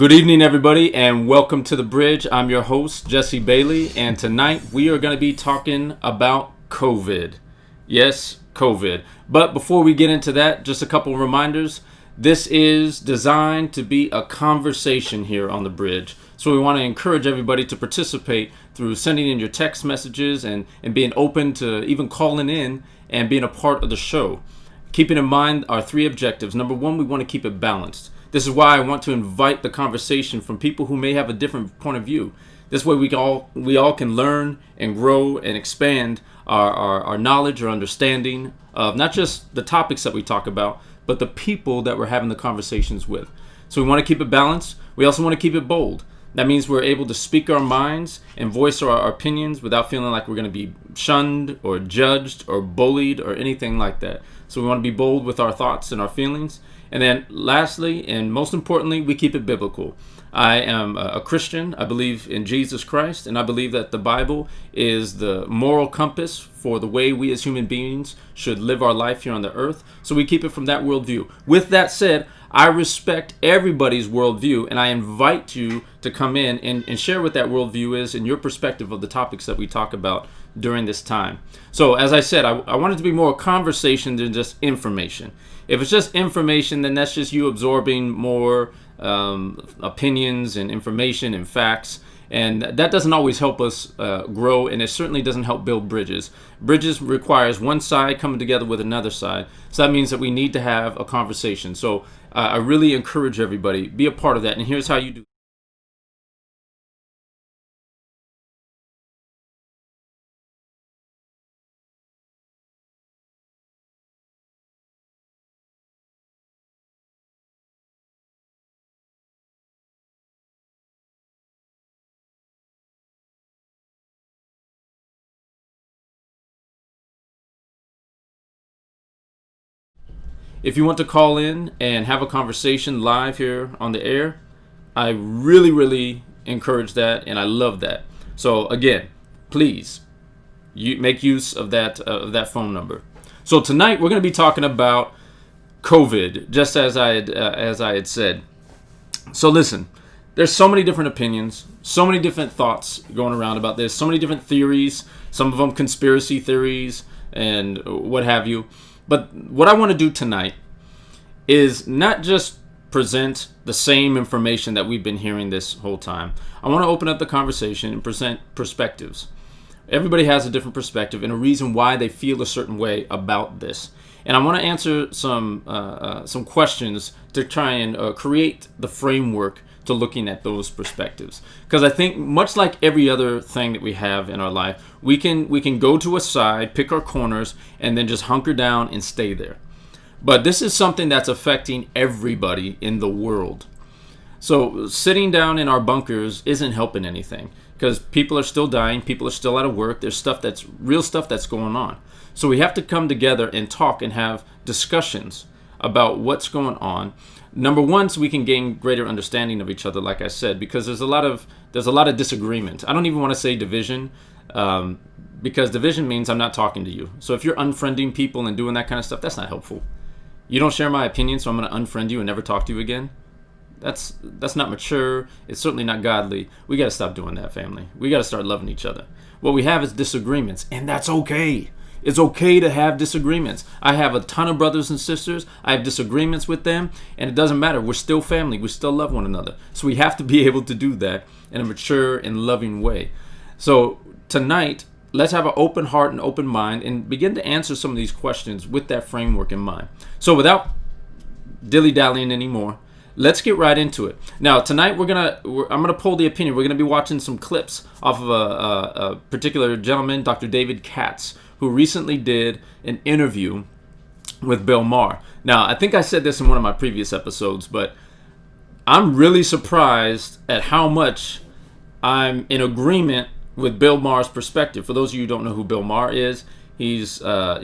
Good evening, everybody, and welcome to The Bridge. I'm your host, Jesse Bailey, and tonight we are going to be talking about COVID. Yes, COVID. But before we get into that, just a couple reminders. This is designed to be a conversation here on The Bridge. So we want to encourage everybody to participate through sending in your text messages and being open to even calling in and being a part of the show. Keeping in mind our three objectives. Number one, we want to keep it balanced. This is why I want to invite the conversation from people who may have a different point of view. This way we all can learn and grow and expand our knowledge or understanding of not just the topics that we talk about, but the people that we're having the conversations with. So we want to keep it balanced. We also want to keep it bold. That means we're able to speak our minds and voice our opinions without feeling like we're going to be shunned or judged or bullied or anything like that. So we want to be bold with our thoughts and our feelings. And then lastly, and most importantly, we keep it biblical. I am a Christian. I believe in Jesus Christ, and I believe that the Bible is the moral compass for the way we as human beings should live our life here on the earth. So we keep it from that worldview. With that said, I respect everybody's worldview, and I invite you to come in and share what that worldview is and your perspective of the topics that we talk about during this time. So as I said, I want it to be more conversation than just information. If it's just information, then that's just you absorbing more opinions and information and facts. And that doesn't always help us grow, and it certainly doesn't help build bridges. Bridges requires one side coming together with another side. So that means that we need to have a conversation. So I really encourage everybody, be a part of that. And here's how you do. If you want to call in and have a conversation live here on the air, I really encourage that, and I love that. So again, please make use of that phone number. So tonight we're going to be talking about COVID, just as I had said. So listen, there's so many different opinions, so many different thoughts going around about this, so many different theories, some of them conspiracy theories and what have you. But what I want to do tonight is not just present the same information that we've been hearing this whole time. I want to open up the conversation and present perspectives. Everybody has a different perspective and a reason why they feel a certain way about this. And I want to answer some questions to try and create the framework to looking at those perspectives. Because I think much like every other thing that we have in our life, we can go to a side, pick our corners, and then just hunker down and stay there. But this is something that's affecting everybody in the world. So sitting down in our bunkers isn't helping anything, because people are still dying, people are still out of work, there's real stuff that's going on. So we have to come together and talk and have discussions about what's going on. Number one, so we can gain greater understanding of each other, like I said, because there's a lot of disagreement. I don't even want to say division, because division means I'm not talking to you. So if you're unfriending people and doing that kind of stuff, that's not helpful. You don't share my opinion, so I'm going to unfriend you and never talk to you again. That's not mature. It's certainly not godly. We got to stop doing that, family. We got to start loving each other. What we have is disagreements, and that's okay. It's okay to have disagreements. I have a ton of brothers and sisters. I have disagreements with them, and it doesn't matter. We're still family. We still love one another. So we have to be able to do that in a mature and loving way. So tonight, let's have an open heart and open mind and begin to answer some of these questions with that framework in mind. So without dilly-dallying anymore, let's get right into it. Now, tonight I'm gonna pull the opinion. We're gonna be watching some clips off of a particular gentleman, Dr. David Katz, who recently did an interview with Bill Maher. Now, I think I said this in one of my previous episodes, but I'm really surprised at how much I'm in agreement with Bill Maher's perspective. For those of you who don't know who Bill Maher is, he's a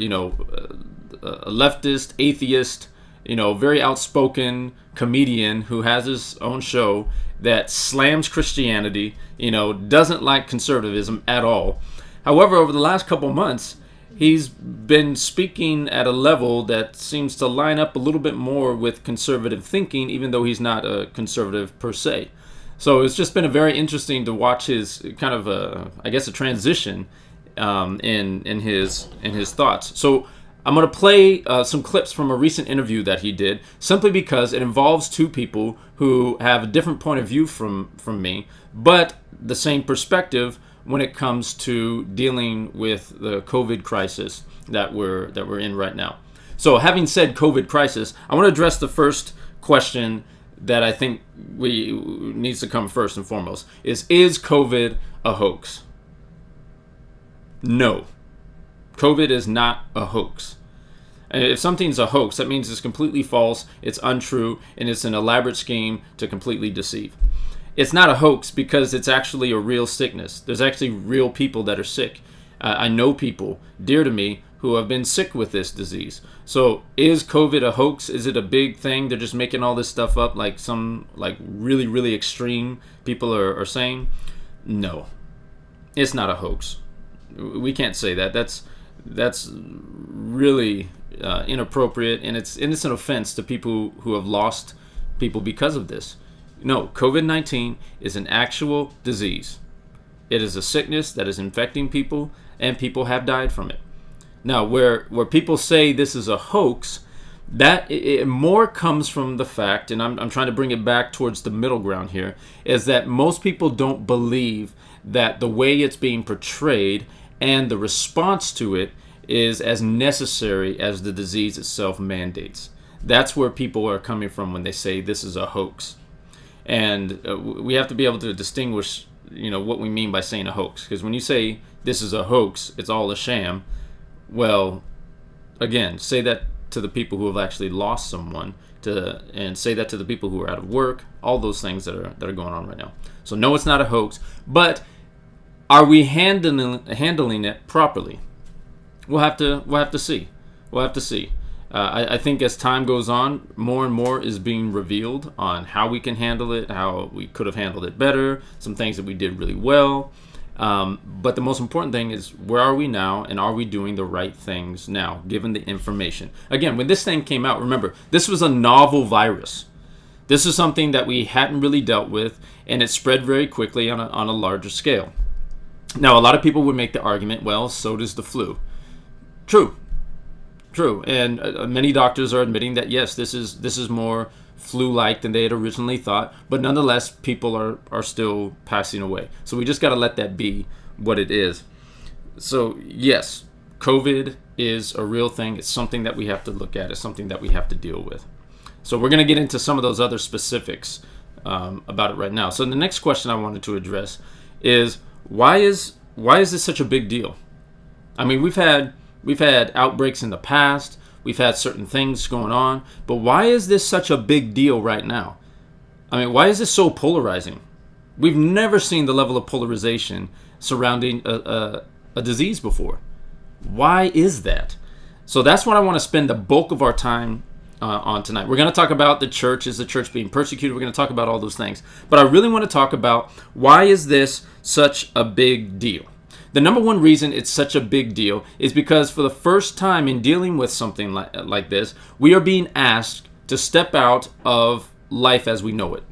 leftist, atheist, very outspoken comedian who has his own show that slams Christianity, doesn't like conservatism at all. However, over the last couple months, he's been speaking at a level that seems to line up a little bit more with conservative thinking, even though he's not a conservative per se. So it's just been a very interesting to watch his kind of I guess a transition in his thoughts. So I'm going to play some clips from a recent interview that he did, simply because it involves two people who have a different point of view from me, but the same perspective when it comes to dealing with the COVID crisis that we're in right now. So having said COVID crisis, I want to address the first question that I think needs to come first and foremost is COVID a hoax? No. COVID is not a hoax. And if something's a hoax, that means it's completely false, it's untrue, and it's an elaborate scheme to completely deceive. It's not a hoax because it's actually a real sickness. There's actually real people that are sick. I know people dear to me who have been sick with this disease. So is COVID a hoax? Is it a big thing? They're just making all this stuff up like some really, really extreme people are saying? No, it's not a hoax. We can't say that. That's really inappropriate, and it's an offense to people who have lost people because of this. No, COVID-19 is an actual disease. It is a sickness that is infecting people, and people have died from it. Now, where people say this is a hoax, that it more comes from the fact, and I'm trying to bring it back towards the middle ground here, is that most people don't believe that the way it's being portrayed and the response to it is as necessary as the disease itself mandates. That's where people are coming from when they say this is a hoax. And we have to be able to distinguish, what we mean by saying a hoax. Because when you say this is a hoax, it's all a sham. Well, again, say that to the people who have actually lost someone, and say that to the people who are out of work. All those things that are going on right now. So no, it's not a hoax. But are we handling it properly? We'll have to see. We'll have to see. I think as time goes on, more and more is being revealed on how we can handle it, how we could have handled it better, some things that we did really well. But the most important thing is, where are we now, and are we doing the right things now, given the information? Again, when this thing came out, remember, this was a novel virus. This is something that we hadn't really dealt with, and it spread very quickly on a larger scale. Now, a lot of people would make the argument, well, so does the flu. True, and many doctors are admitting that yes, this is more flu-like than they had originally thought, but nonetheless, people are still passing away. So we just got to let that be what it is. So yes, COVID is a real thing. It's something that we have to look at. It's something that we have to deal with. So we're going to get into some of those other specifics about it right now. So the next question I wanted to address is why is this such a big deal? I mean, we've had outbreaks in the past. We've had certain things going on. But why is this such a big deal right now? I mean, why is this so polarizing? We've never seen the level of polarization surrounding a disease before. Why is that? So that's what I want to spend the bulk of our time on tonight. We're going to talk about the church. Is the church being persecuted? We're going to talk about all those things. But I really want to talk about why is this such a big deal? The number one reason it's such a big deal is because for the first time in dealing with something like this, we are being asked to step out of life as we know it.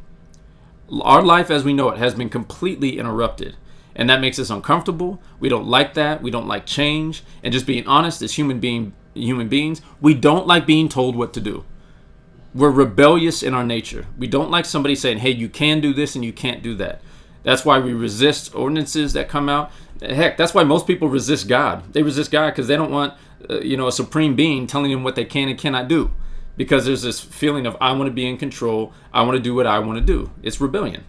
Our life as we know it has been completely interrupted, and that makes us uncomfortable. We don't like that. We don't like change. And just being honest, as human beings, we don't like being told what to do. We're rebellious in our nature. We don't like somebody saying, hey, you can do this and you can't do that. That's why we resist ordinances that come out. Heck, that's why most people resist God. They resist God because they don't want, a supreme being telling them what they can and cannot do. Because there's this feeling of, I want to be in control. I want to do what I want to do. It's rebellion.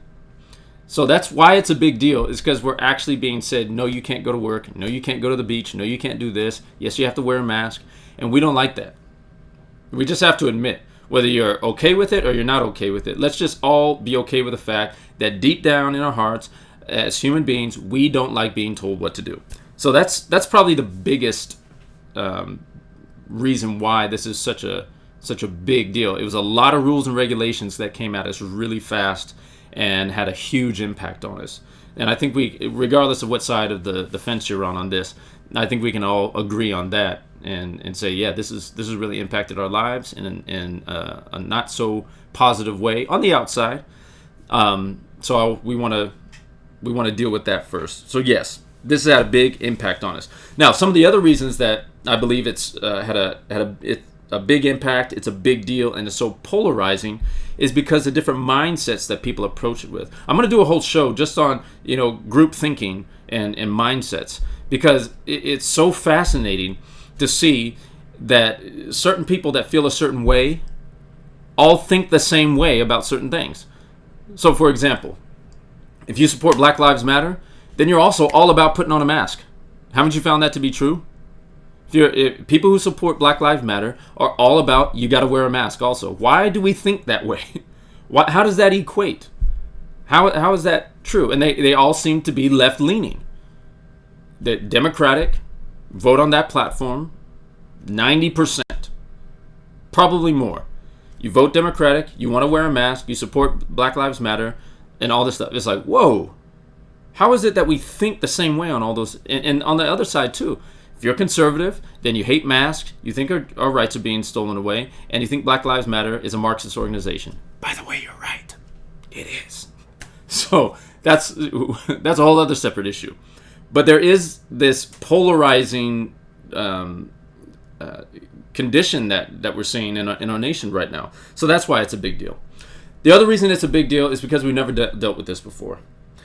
So that's why it's a big deal. Is because we're actually being said, no, you can't go to work. No, you can't go to the beach. No, you can't do this. Yes, you have to wear a mask. And we don't like that. We just have to admit, whether you're okay with it or you're not okay with it, let's just all be okay with the fact that deep down in our hearts, as human beings, we don't like being told what to do. So that's probably the biggest reason why this is such a big deal. It was a lot of rules and regulations that came at us really fast and had a huge impact on us. And I think regardless of what side of the fence you're on this, I think we can all agree on that and say, yeah, this is really impacted our lives in a not so positive way on the outside. So we want to deal with that first. So yes, this has had a big impact on us. Now, some of the other reasons that I believe it's had a big impact, it's a big deal, and it's so polarizing, is because of different mindsets that people approach it with. I'm going to do a whole show just on group thinking and mindsets, because it's so fascinating to see that certain people that feel a certain way all think the same way about certain things. So, for example, if you support Black Lives Matter, then you're also all about putting on a mask. Haven't you found that to be true? If people who support Black Lives Matter are all about you got to wear a mask also. Why do we think that way? How does that equate? How is that true? And they all seem to be left-leaning. The Democratic, vote on that platform, 90%, probably more. You vote Democratic, you want to wear a mask, you support Black Lives Matter, and all this stuff. It's like, whoa, how is it that we think the same way on all those? And on the other side, too. If you're conservative, then you hate masks, you think our rights are being stolen away, and you think Black Lives Matter is a Marxist organization. By the way, you're right. It is. So that's a whole other separate issue. But there is this polarizing condition that we're seeing in our nation right now. So that's why it's a big deal. The other reason it's a big deal is because we never dealt with this before.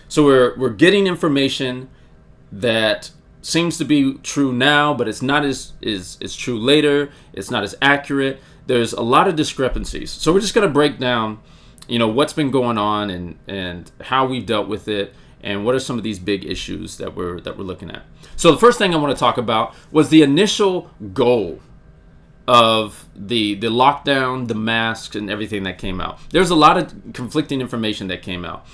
So we're getting information that seems to be true now, but it's not as true later. It's not as accurate. There's a lot of discrepancies. So we're just going to break down, what's been going on and how we've dealt with it, and what are some of these big issues that we're looking at. So the first thing I want to talk about was the initial goal of the lockdown, the masks, and everything that came out. There's a lot of conflicting information that came out.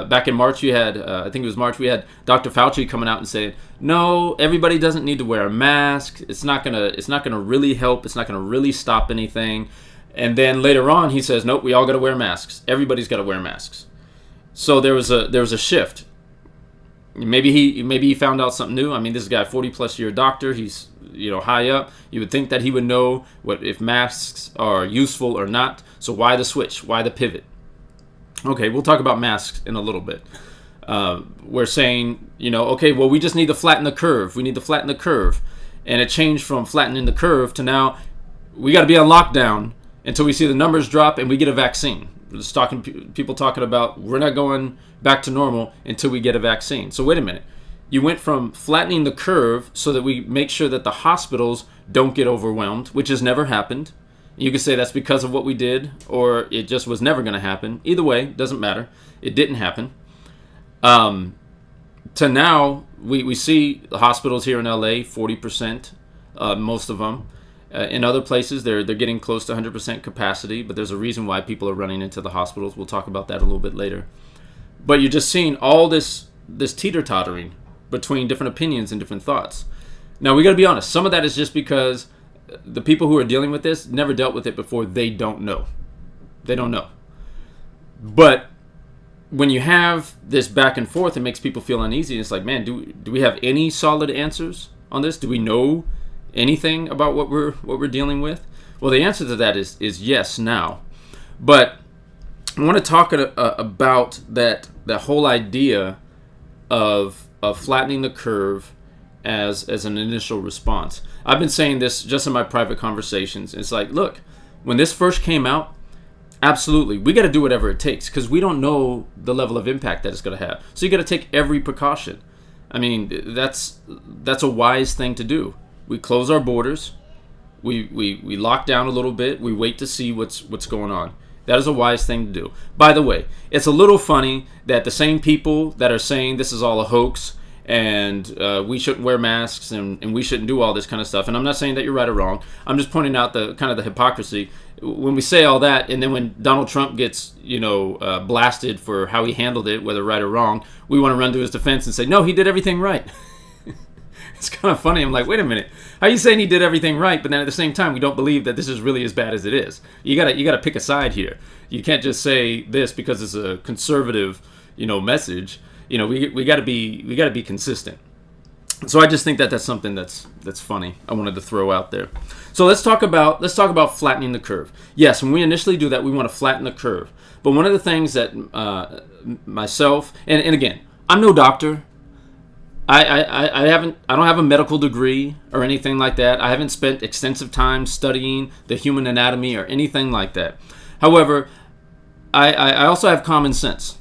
Back in March, you had, I think it was March, we had Dr. Fauci coming out and saying, no, everybody doesn't need to wear a mask. It's not gonna really help. It's not gonna really stop anything. And then later on, he says, nope, we all got to wear masks. Everybody's got to wear masks. So there was a shift. Maybe he found out something new. I mean, this is a guy, 40+ year doctor. He's high up. You would think that he would know if masks are useful or not. So why the switch? Why the pivot? Okay, we'll talk about masks in a little bit. We're saying, okay, well, we just need to flatten the curve. We need to flatten the curve. And it changed from flattening the curve to now we got to be on lockdown until we see the numbers drop and we get a vaccine. Just people talking about we're not going back to normal until we get a vaccine. So wait a minute. You went from flattening the curve so that we make sure that the hospitals don't get overwhelmed, which has never happened. You could say that's because of what we did, or it just was never going to happen. Either way, doesn't matter. It didn't happen. To now, we see the hospitals here in LA, 40%, most of them. In other places, they're getting close to 100% capacity, but there's a reason why people are running into the hospitals. We'll talk about that a little bit later. But you're just seeing all this teeter-tottering between different opinions and different thoughts. Now, we got to be honest. Some of that is just because the people who are dealing with this never dealt with it before. They don't know. They don't know. But when you have this back and forth, it makes people feel uneasy. It's like, man, do we have any solid answers on this? Do we know anything about what we're dealing with? Well, the answer to that is yes now. But I want to talk about that whole idea of flattening the curve as an initial response. I've been saying this just in my private conversations. It's like, look, when this first came out, absolutely, we got to do whatever it takes because we don't know the level of impact that it's going to have. So you got to take every precaution. I mean, that's a wise thing to do. We close our borders. We lock down a little bit. We wait to see what's going on. That is a wise thing to do. By the way, it's a little funny that the same people that are saying this is all a hoax and we shouldn't wear masks and we shouldn't do all this kind of stuff. And I'm not saying that you're right or wrong. I'm just pointing out the kind of the hypocrisy. When we say all that, and then when Donald Trump gets, blasted for how he handled it, whether right or wrong, we want to run to his defense and say, no, he did everything right. It's kind of funny. I'm like, wait a minute. How are you saying he did everything right, but then at the same time, we don't believe that this is really as bad as it is? You gotta pick a side here. You can't just say this because it's a conservative, message. We gotta be consistent. So I just think that that's something that's funny. I wanted to throw out there. So let's talk about flattening the curve. Yes, when we initially do that, we want to flatten the curve. But one of the things that myself and again, I'm no doctor. I don't have a medical degree or anything like that. I haven't spent extensive time studying the human anatomy or anything like that. However, I also have common sense.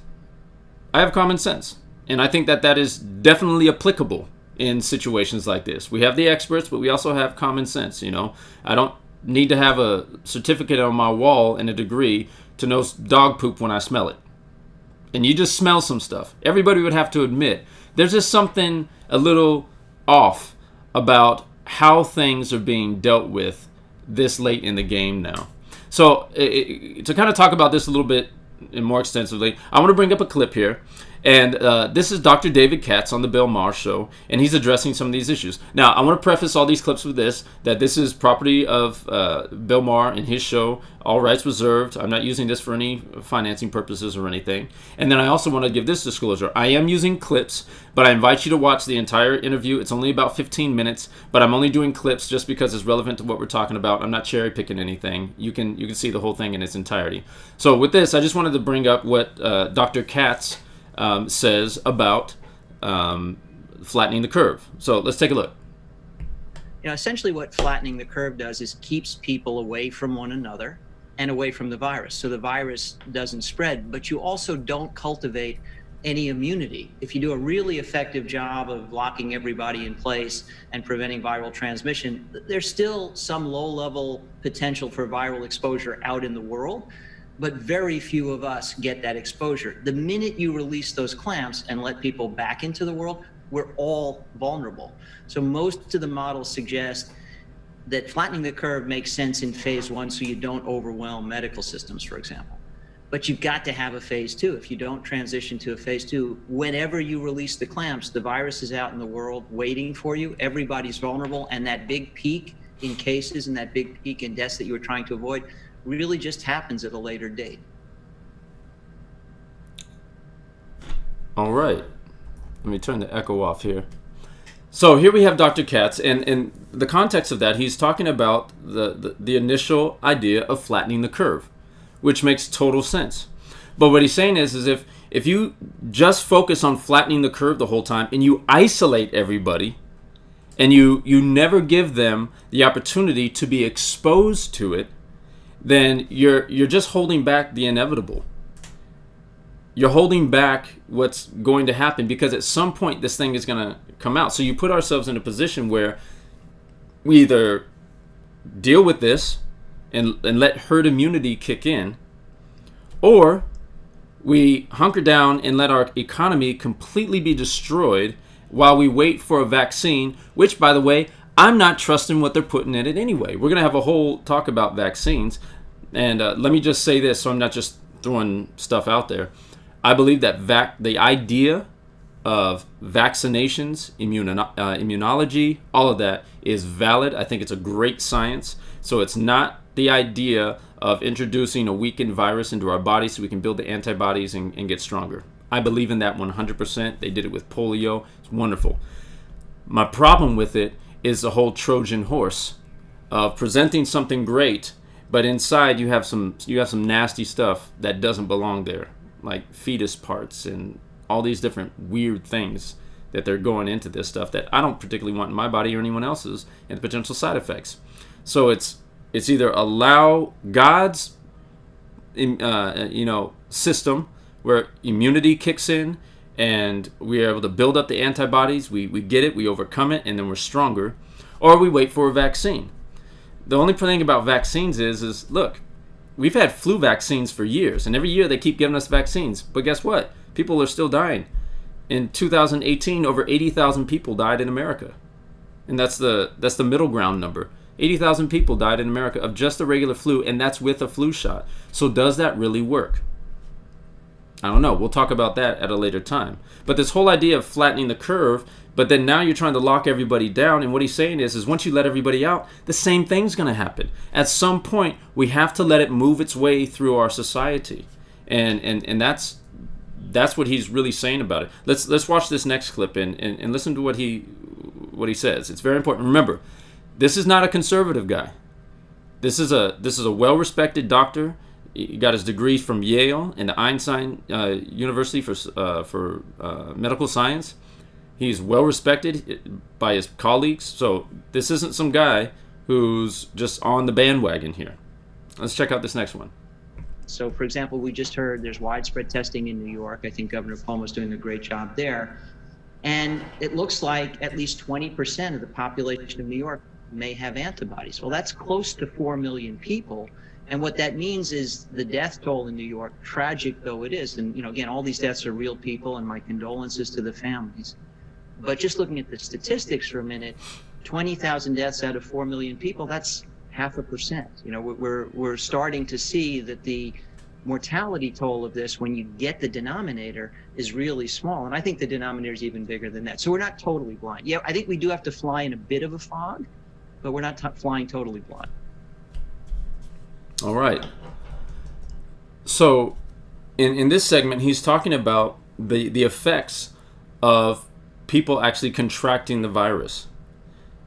I have common sense, and I think that that is definitely applicable in situations like this. We have the experts, but we also have common sense. I don't need to have a certificate on my wall and a degree to know dog poop when I smell it. And you just smell some stuff. Everybody would have to admit there's just something a little off about how things are being dealt with this late in the game now. So to kind of talk about this a little bit and more extensively, I want to bring up a clip here. And this is Dr. David Katz on the Bill Maher Show, and he's addressing some of these issues. Now, I want to preface all these clips with this, that this is property of Bill Maher and his show, all rights reserved. I'm not using this for any financing purposes or anything. And then I also want to give this disclosure. I am using clips, but I invite you to watch the entire interview. It's only about 15 minutes, but I'm only doing clips just because it's relevant to what we're talking about. I'm not cherry picking anything. You can see the whole thing in its entirety. So with this, I just wanted to bring up what Dr. Katz says about flattening the curve. So let's take a look. Essentially what flattening the curve does is keeps people away from one another and away from the virus. So the virus doesn't spread, but you also don't cultivate any immunity. If you do a really effective job of locking everybody in place and preventing viral transmission, there's still some low-level potential for viral exposure out in the world, but very few of us get that exposure. The minute you release those clamps and let people back into the world, we're all vulnerable. So most of the models suggest that flattening the curve makes sense in phase 1 so you don't overwhelm medical systems, for example. But you've got to have a phase 2. If you don't transition to a phase 2, whenever you release the clamps, the virus is out in the world waiting for you. Everybody's vulnerable, and that big peak in cases and that big peak in deaths that you were trying to avoid really just happens at a later date. All right. Let me turn the echo off here. So here we have Dr. Katz, and in the context of that, he's talking about the initial idea of flattening the curve, which makes total sense. But what he's saying is if you just focus on flattening the curve the whole time and you isolate everybody and you never give them the opportunity to be exposed to it, then you're just holding back the inevitable. You're holding back what's going to happen because at some point this thing is going to come out. So you put ourselves in a position where we either deal with this and let herd immunity kick in, or we hunker down and let our economy completely be destroyed while we wait for a vaccine, which, by the way, I'm not trusting what they're putting in it anyway. We're going to have a whole talk about vaccines. And let me just say this so I'm not just throwing stuff out there. I believe that the idea of vaccinations, immunology, all of that is valid. I think it's a great science. So it's not the idea of introducing a weakened virus into our body so we can build the antibodies and get stronger. I believe in that 100%. They did it with polio. It's wonderful. My problem with it is the whole Trojan horse of presenting something great, but inside you have some nasty stuff that doesn't belong there, like fetus parts and all these different weird things that they're going into this stuff that I don't particularly want in my body or anyone else's, and the potential side effects. So it's either allow God's system where immunity kicks in and we're able to build up the antibodies, we get it, we overcome it, and then we're stronger, or we wait for a vaccine. The only thing about vaccines is look, we've had flu vaccines for years, and every year they keep giving us vaccines. But guess what? People are still dying. In 2018, over 80,000 people died in America. And that's the middle ground number. 80,000 people died in America of just the regular flu, and that's with a flu shot. So does that really work? I don't know. We'll talk about that at a later time. But this whole idea of flattening the curve, but then now you're trying to lock everybody down, and what he's saying is once you let everybody out, the same thing's going to happen. At some point, we have to let it move its way through our society. And that's what he's really saying about it. Let's watch this next clip and listen to what he what he says. It's very important. Remember, this is not a conservative guy. This is a well-respected doctor. He got his degree from Yale and the Einstein University for medical science. He's well-respected by his colleagues. So this isn't some guy who's just on the bandwagon here. Let's check out this next one. So, for example, we just heard there's widespread testing in New York. I think Governor Cuomo's doing a great job there. And it looks like at least 20% of the population of New York may have antibodies. Well, that's close to 4 million people. And what that means is the death toll in New York, tragic though it is, and again, all these deaths are real people, and my condolences to the families. But just looking at the statistics for a minute, 20,000 deaths out of 4 million people, that's 0.5%. We're starting to see that the mortality toll of this, when you get the denominator, is really small. And I think the denominator is even bigger than that. So we're not totally blind. Yeah, I think we do have to fly in a bit of a fog, but we're not flying totally blind. All right. So in this segment, he's talking about the effects of people actually contracting the virus.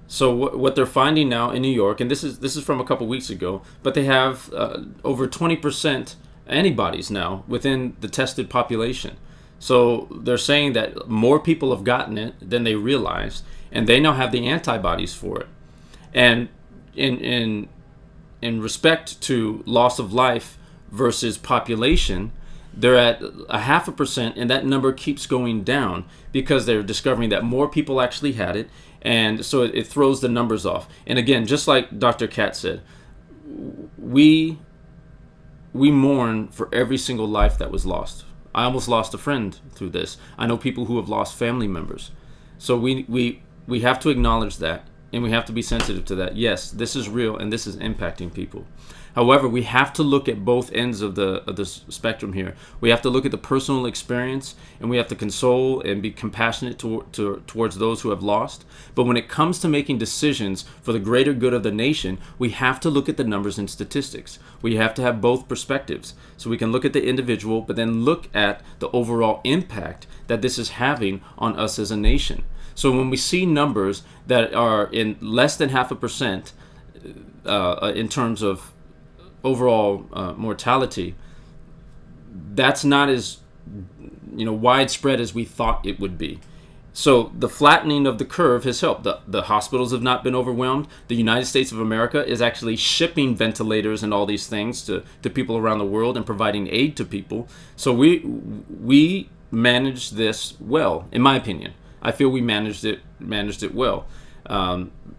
So what they're finding now in New York, and this is from a couple weeks ago, but they have over 20% antibodies now within the tested population. So they're saying that more people have gotten it than they realized, and they now have the antibodies for it. And in respect to loss of life versus population, they're at 0.5%, and that number keeps going down because they're discovering that more people actually had it, and so it throws the numbers off. And again, just like Dr. Katz said, we mourn for every single life that was lost. I almost lost a friend through this. I know people who have lost family members. So we have to acknowledge that, and we have to be sensitive to that. Yes, this is real, and this is impacting people. However, we have to look at both ends of the spectrum here. We have to look at the personal experience, and we have to console and be compassionate towards those who have lost. But when it comes to making decisions for the greater good of the nation, we have to look at the numbers and statistics. We have to have both perspectives. So we can look at the individual, but then look at the overall impact that this is having on us as a nation. So when we see numbers that are in less than 0.5% in terms of overall mortality, that's not as widespread as we thought it would be. So the flattening of the curve has helped. The hospitals have not been overwhelmed. The United States of America is actually shipping ventilators and all these things to people around the world and providing aid to people. So we managed this well, in my opinion. I feel we managed it well.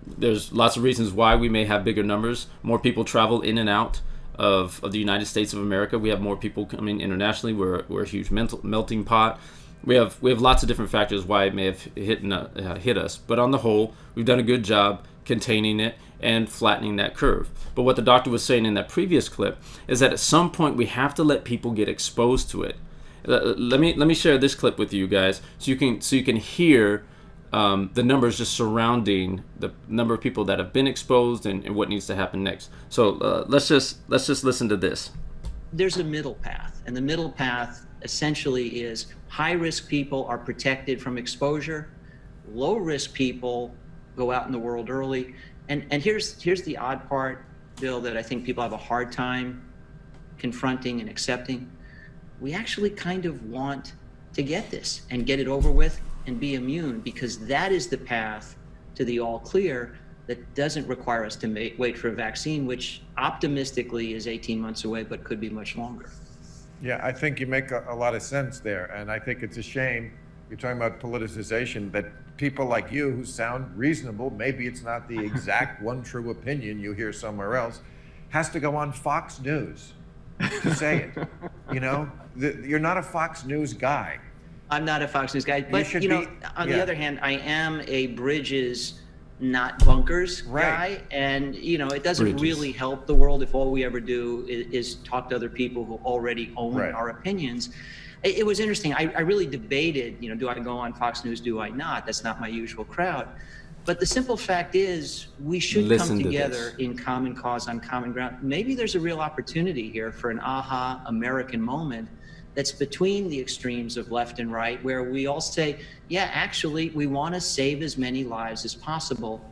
There's lots of reasons why we may have bigger numbers. More people travel in and out of the United States of America. We have more people coming internationally. We're a huge melting pot. We have lots of different factors why it may have hit us. But on the whole, we've done a good job containing it and flattening that curve. But what the doctor was saying in that previous clip is that at some point we have to let people get exposed to it. Let me share this clip with you guys so you can hear the numbers just surrounding the number of people that have been exposed and what needs to happen next. So let's just listen to this. There's a middle path, and the middle path essentially is high-risk people are protected from exposure, low-risk people go out in the world early. And here's the odd part, Bill, that I think people have a hard time confronting and accepting. We actually kind of want to get this and get it over with and be immune, because that is the path to the all clear that doesn't require us to wait for a vaccine, which optimistically is 18 months away, but could be much longer. Yeah, I think you make a lot of sense there. And I think it's a shame, you're talking about politicization, that people like you who sound reasonable, maybe it's not the exact one true opinion you hear somewhere else, has to go on Fox News to say it. You're not a Fox News guy. I'm not a Fox News guy, but on the other hand, I am a Bridges, not bunkers guy, and it doesn't really help the world if all we ever do is talk to other people who already own our opinions. It was interesting. I really debated, do I go on Fox News? Do I not? That's not my usual crowd. But the simple fact is, we should come together in common cause on common ground. Maybe there's a real opportunity here for an aha American moment that's between the extremes of left and right, where we all say, yeah, actually, we want to save as many lives as possible.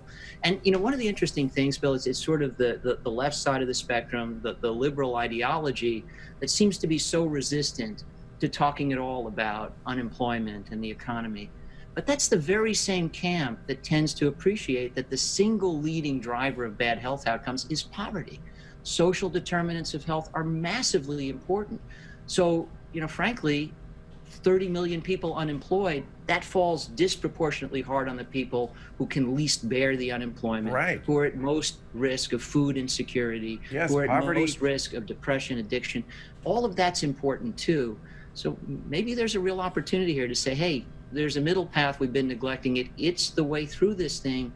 And, one of the interesting things, Bill, is it's sort of the left side of the spectrum, the liberal ideology that seems to be so resistant to talking at all about unemployment and the economy. But that's the very same camp that tends to appreciate that the single leading driver of bad health outcomes is poverty. Social determinants of health are massively important. So, frankly, 30 million people unemployed, that falls disproportionately hard on the people who can least bear the unemployment, Right. who are at most risk of food insecurity, Yes, who are at poverty. most risk of depression, addiction. All of that's important too. So maybe there's a real opportunity here to say, hey, there's a middle path, we've been neglecting it. It's the way through this thing,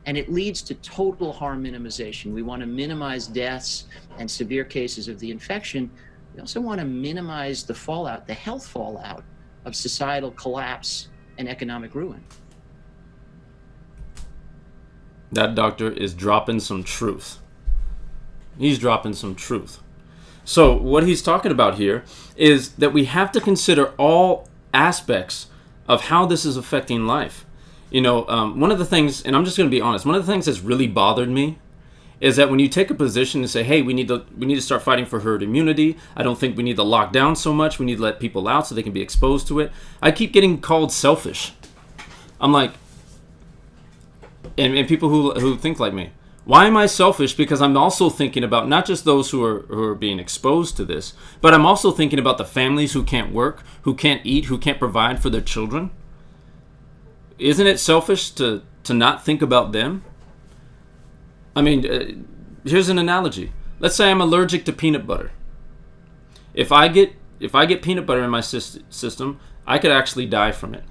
and it leads to total harm minimization. We want to minimize deaths and severe cases of the infection. We also want to minimize the fallout, the health fallout of societal collapse and economic ruin. That doctor is dropping some truth. He's dropping some truth. So what he's talking about here is that we have to consider all aspects of how this is affecting life. One of the things, and I'm just going to be honest, one of the things that's really bothered me is that when you take a position and say, hey, we need to start fighting for herd immunity. I don't think we need to lock down so much. We need to let people out so they can be exposed to it. I keep getting called selfish. I'm like, and people who think like me, why am I selfish? Because I'm also thinking about not just those who are being exposed to this, but I'm also thinking about the families who can't work, who can't eat, who can't provide for their children. Isn't it selfish to not think about them? I mean, here's an analogy. Let's say I'm allergic to peanut butter. If I get peanut butter in my system, I could actually die from it.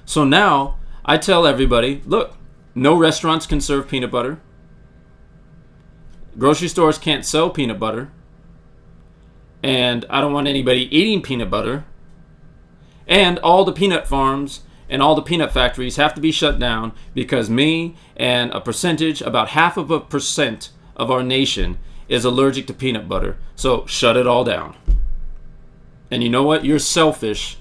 So now I tell everybody, look, no restaurants can serve peanut butter. Grocery stores can't sell peanut butter. And I don't want anybody eating peanut butter. And all the peanut farms and all the peanut factories have to be shut down because me and a percentage, about 0.5% of our nation is allergic to peanut butter. So shut it all down. And you know what? You're selfish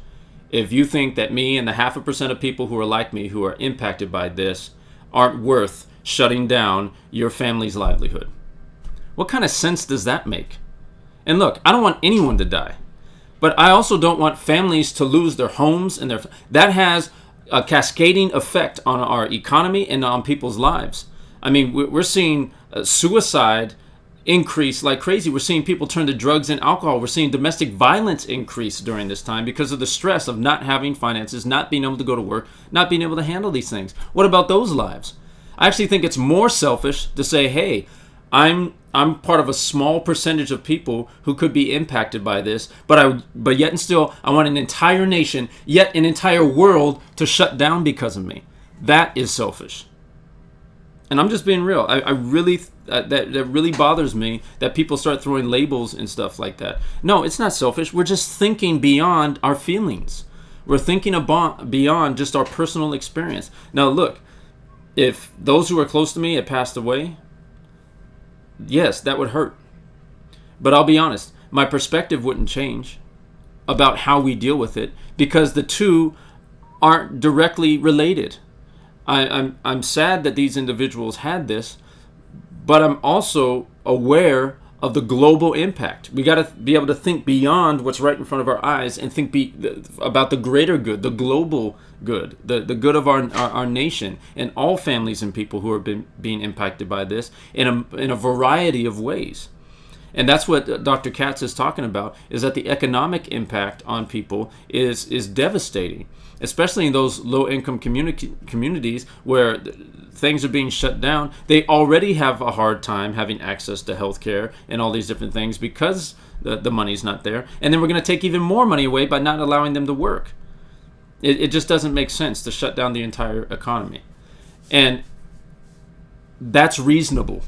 if you think that me and the 0.5% of people who are like me who are impacted by this aren't worth shutting down your family's livelihood. What kind of sense does that make? And look, I don't want anyone to die. But I also don't want families to lose their homes and that has a cascading effect on our economy and on people's lives. I mean, we're seeing suicide increase like crazy. We're seeing people turn to drugs and alcohol. We're seeing domestic violence increase during this time because of the stress of not having finances, not being able to go to work, not being able to handle these things. What about those lives? I actually think it's more selfish to say, hey, I'm part of a small percentage of people who could be impacted by this, but yet and still I want an entire nation, yet an entire world to shut down because of me. That is selfish. And I'm just being real. I really that really bothers me that people start throwing labels and stuff like that. No, it's not selfish. We're just thinking beyond our feelings. We're thinking beyond just our personal experience. Now look, if those who are close to me had passed away, yes, that would hurt. But I'll be honest, my perspective wouldn't change about how we deal with it because the two aren't directly related. I'm sad that these individuals had this, but I'm also aware of the global impact. We got to be able to think beyond what's right in front of our eyes and think about the greater good, the global good, the good of our nation and all families and people who are being impacted by this in a variety of ways. And that's what Dr. Katz is talking about, is that the economic impact on people is devastating, especially in those low-income communities where things are being shut down. They already have a hard time having access to healthcare and all these different things because the money's not there. And then we're going to take even more money away by not allowing them to work. It just doesn't make sense to shut down the entire economy. And that's reasonable.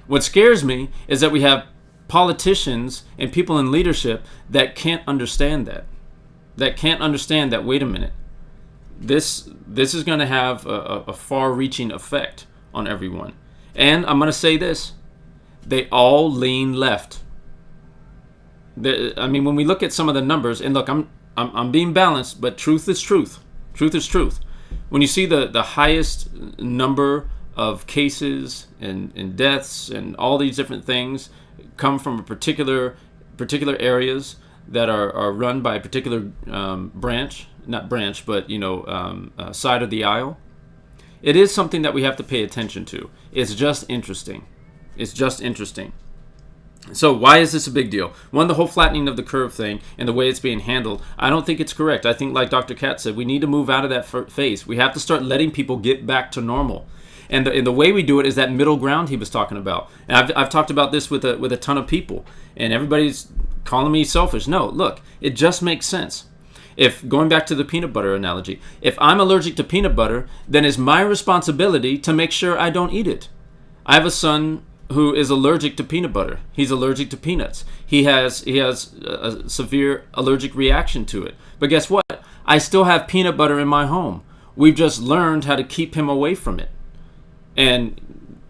What scares me is that we have politicians and people in leadership that can't understand that. That can't understand that, wait a minute, this is going to have a far-reaching effect on everyone. And I'm going to say this, they all lean left. I mean, when we look at some of the numbers, and look, I'm being balanced, but truth is truth. Truth is truth. When you see the highest number of cases and deaths and all these different things come from a particular areas that are run by a particular side of the aisle, it is something that we have to pay attention to. It's just interesting. It's just interesting. So why is this a big deal? One, the whole flattening of the curve thing and the way it's being handled, I don't think it's correct. I think, like Dr. Katz said, we need to move out of that phase. We have to start letting people get back to normal. And the way we do it is that middle ground he was talking about. And I've talked about this with a ton of people, and everybody's calling me selfish. No, look, it just makes sense. If, going back to the peanut butter analogy, if I'm allergic to peanut butter, then it's my responsibility to make sure I don't eat it. I have a son who is allergic to peanut butter. He's allergic to peanuts. He has a severe allergic reaction to it. But guess what? I still have peanut butter in my home. We've just learned how to keep him away from it. And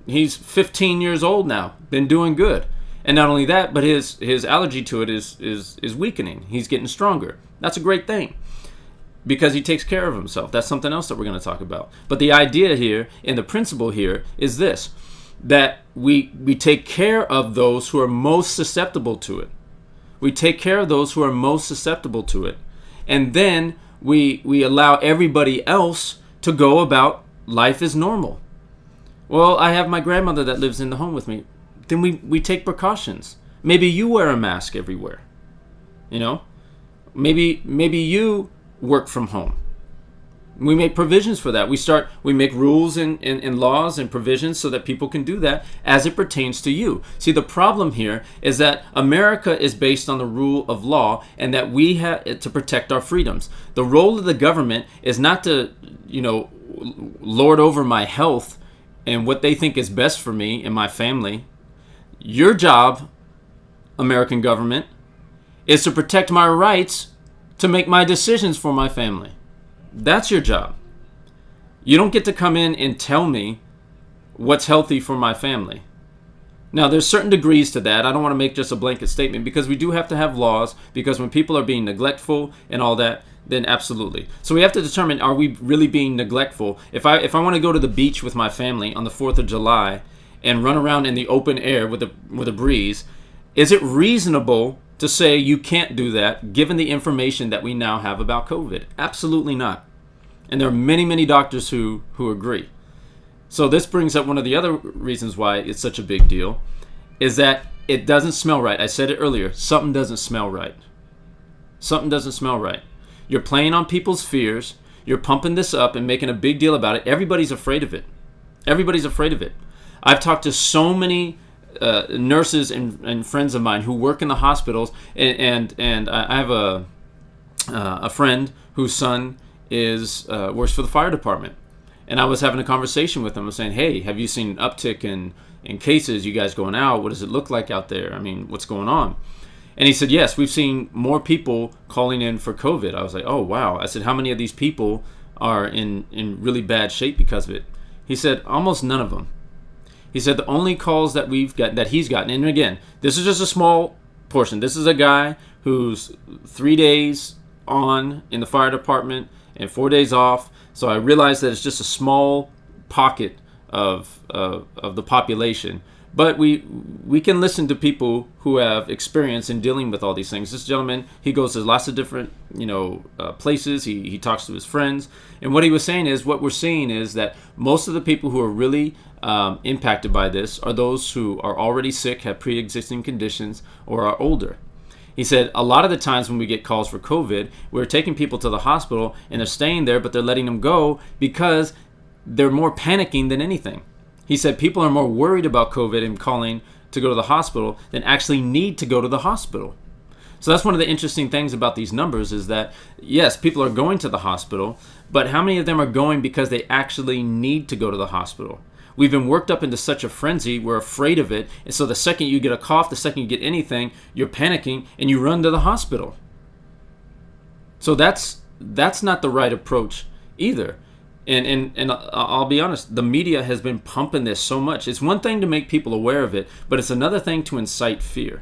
he's 15 years old now, been doing good. And not only that, but his allergy to it is weakening. He's getting stronger. That's a great thing, because he takes care of himself. That's something else that we're going to talk about. But the idea here and the principle here is this, that we take care of those who are most susceptible to it. We take care of those who are most susceptible to it. And then we allow everybody else to go about life as normal. Well, I have my grandmother that lives in the home with me. Then we take precautions. Maybe you wear a mask everywhere. You know? Maybe you work from home. We make provisions for that. We make rules and laws and provisions so that people can do that as it pertains to you. See, the problem here is that America is based on the rule of law, and that we have to protect our freedoms. The role of the government is not to, lord over my health and what they think is best for me and my family. Your job, American government, is to protect my rights to make my decisions for my family. That's your job. You don't get to come in and tell me what's healthy for my family. Now, there's certain degrees to that. I don't want to make just a blanket statement, because we do have to have laws, because when people are being neglectful and all that, then absolutely. So we have to determine, are we really being neglectful? If I want to go to the beach with my family on the 4th of July and run around in the open air with a breeze, is it reasonable to say you can't do that given the information that we now have about COVID? Absolutely not. And there are many, many doctors who agree. So this brings up one of the other reasons why it's such a big deal, is that it doesn't smell right. I said it earlier. Something doesn't smell right. Something doesn't smell right. You're playing on people's fears. You're pumping this up and making a big deal about it. Everybody's afraid of it. Everybody's afraid of it. I've talked to so many nurses and friends of mine who work in the hospitals, and I have a friend whose son works for the fire department, and I was having a conversation with him. I was saying, hey, have you seen an uptick in cases? You guys going out? What does it look like out there? I mean, what's going on? And he said, yes, we've seen more people calling in for COVID. I was like, oh, wow. I said, how many of these people are in really bad shape because of it? He said, almost none of them. He said the only calls that he's gotten, and again, this is just a small portion. This is a guy who's 3 days on in the fire department and 4 days off. So I realize that it's just a small pocket of the population. But we can listen to people who have experience in dealing with all these things. This gentleman, he goes to lots of different places. He talks to his friends, and what he was saying is, what we're seeing is that most of the people who are really impacted by this are those who are already sick, have pre-existing conditions, or are older. He said a lot of the times when we get calls for COVID, we're taking people to the hospital and they're staying there, but they're letting them go because they're more panicking than anything. He said people are more worried about COVID and calling to go to the hospital than actually need to go to the hospital. So that's one of the interesting things about these numbers, is that, yes, people are going to the hospital, but how many of them are going because they actually need to go to the hospital? We've been worked up into such a frenzy, we're afraid of it, and so the second you get a cough, the second you get anything, you're panicking and you run to the hospital. So that's not the right approach either. And I'll be honest, the media has been pumping this so much. It's one thing to make people aware of it, but it's another thing to incite fear.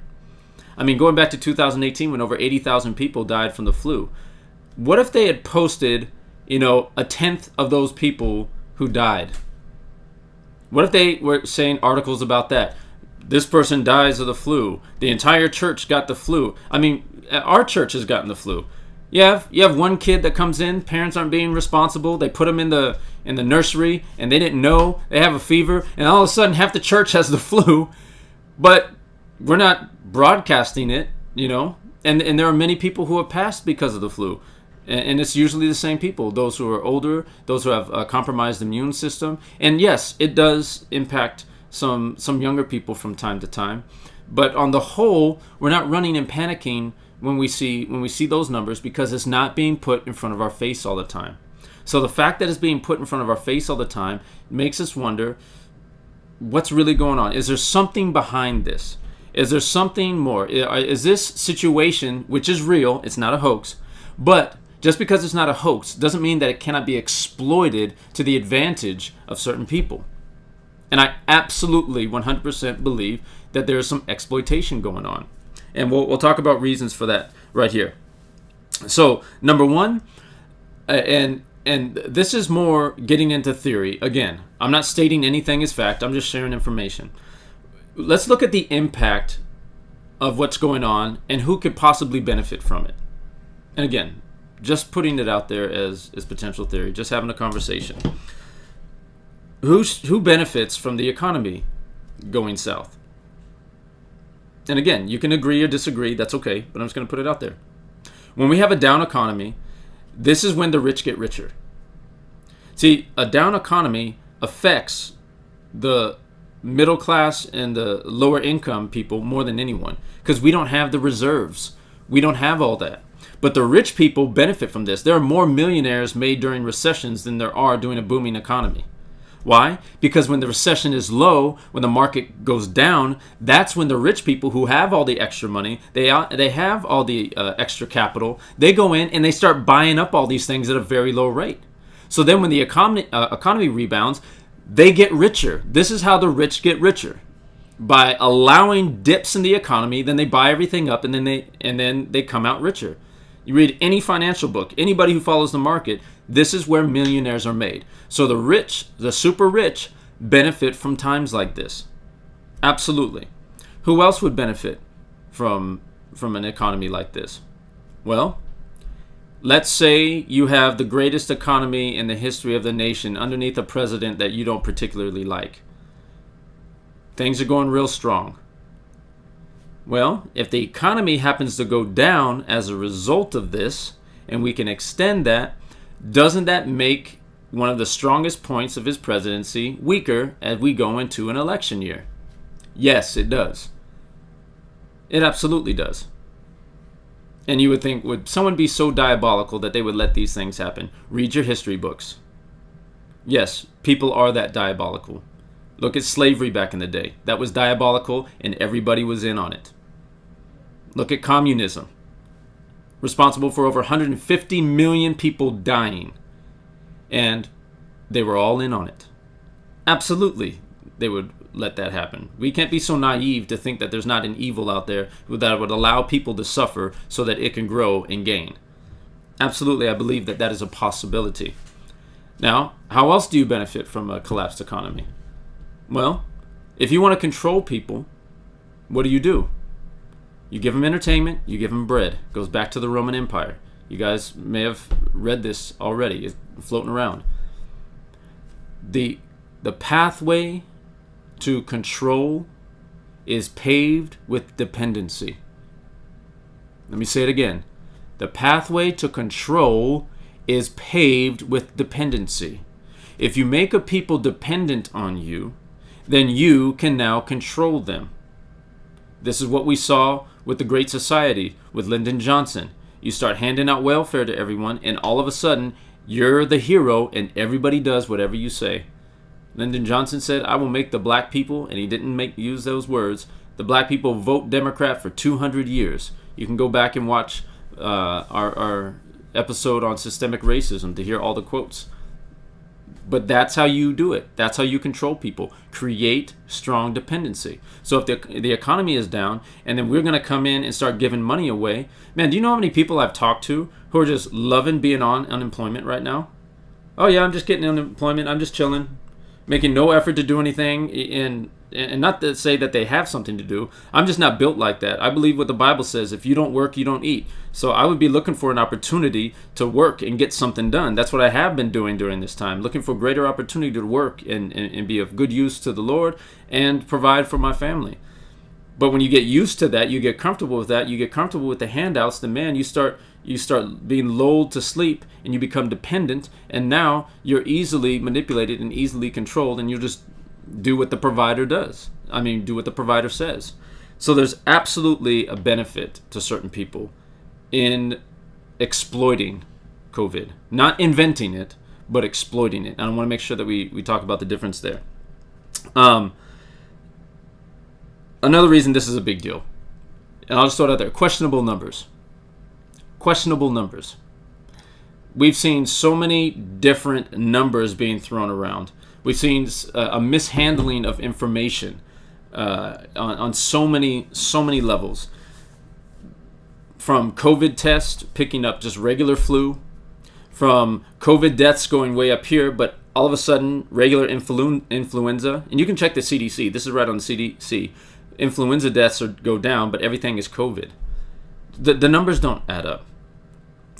I mean, going back to 2018 when over 80,000 people died from the flu. What if they had posted, a tenth of those people who died? What if they were saying articles about that? This person dies of the flu. The entire church got the flu. I mean, our church has gotten the flu. You have one kid that comes in, parents aren't being responsible, they put him in the nursery and they didn't know, they have a fever, and all of a sudden half the church has the flu, but we're not broadcasting it, and there are many people who have passed because of the flu. And it's usually the same people, those who are older, those who have a compromised immune system. And yes, it does impact some younger people from time to time. But on the whole, we're not running and panicking when we see those numbers, because it's not being put in front of our face all the time. So the fact that it's being put in front of our face all the time makes us wonder, what's really going on? Is there something behind this? Is there something more? Is this situation, which is real, it's not a hoax, but just because it's not a hoax doesn't mean that it cannot be exploited to the advantage of certain people. And I absolutely 100% believe that there is some exploitation going on. And we'll talk about reasons for that right here. So, number one, and this is more getting into theory. Again, I'm not stating anything as fact. I'm just sharing information. Let's look at the impact of what's going on and who could possibly benefit from it. And again, just putting it out there as potential theory, just having a conversation. Who benefits from the economy going south? And again, you can agree or disagree, that's okay, but I'm just going to put it out there. When we have a down economy, this is when the rich get richer. See, a down economy affects the middle class and the lower income people more than anyone, because we don't have the reserves. We don't have all that. But the rich people benefit from this. There are more millionaires made during recessions than there are during a booming economy. Why? Because when the recession is low, when the market goes down, that's when the rich people who have all the extra money, they have all the extra capital, they go in and they start buying up all these things at a very low rate. So then when the economy rebounds, they get richer. This is how the rich get richer. By allowing dips in the economy, then they buy everything up and then they come out richer. You read any financial book, anybody who follows the market, this is where millionaires are made. So the rich, the super rich, benefit from times like this. Absolutely. Who else would benefit from an economy like this? Well, let's say you have the greatest economy in the history of the nation underneath a president that you don't particularly like. Things are going real strong. Well, if the economy happens to go down as a result of this, and we can extend that, doesn't that make one of the strongest points of his presidency weaker as we go into an election year? Yes, it does. It absolutely does. And you would think, would someone be so diabolical that they would let these things happen? Read your history books. Yes, people are that diabolical. Look at slavery back in the day. That was diabolical and everybody was in on it. Look at communism. Responsible for over 150 million people dying. And they were all in on it. Absolutely, they would let that happen. We can't be so naive to think that there's not an evil out there that would allow people to suffer so that it can grow and gain. Absolutely, I believe that that is a possibility. Now, how else do you benefit from a collapsed economy? Well, if you want to control people, what do? You give them entertainment, you give them bread. It goes back to the Roman Empire. You guys may have read this already. It's floating around. The pathway to control is paved with dependency. Let me say it again. The pathway to control is paved with dependency. If you make a people dependent on you, then you can now control them. This is what we saw with the Great Society, with Lyndon Johnson. You start handing out welfare to everyone, and all of a sudden, you're the hero, and everybody does whatever you say. Lyndon Johnson said, I will make the black people, and he didn't use those words, the black people vote Democrat for 200 years. You can go back and watch our episode on systemic racism to hear all the quotes. But that's how you do it. That's how you control people. Create strong dependency. So if the economy is down and then we're going to come in and start giving money away, man, do you know how many people I've talked to who are just loving being on unemployment right now? Oh yeah, I'm just getting unemployment. I'm just chilling, making no effort to do anything. And not to say that they have something to do. I'm just not built like that. I believe what the Bible says. If you don't work, you don't eat. So I would be looking for an opportunity to work and get something done. That's what I have been doing during this time. Looking for greater opportunity to work and be of good use to the Lord and provide for my family. But when you get used to that, you get comfortable with that, you get comfortable with the handouts, then man, you start being lulled to sleep and you become dependent. And now you're easily manipulated and easily controlled, and you just do what the provider does. Do what the provider says. So there's absolutely a benefit to certain people in exploiting COVID. Not inventing it, but exploiting it. And I want to make sure that we talk about the difference there. Another reason this is a big deal, and I'll just throw it out there, questionable numbers. Questionable numbers. We've seen so many different numbers being thrown around. We've seen a mishandling of information on so many levels. From COVID tests picking up just regular flu, from COVID deaths going way up here, but all of a sudden regular influenza. And you can check the CDC. This is right on the CDC. Influenza deaths go down, but everything is COVID. The numbers don't add up.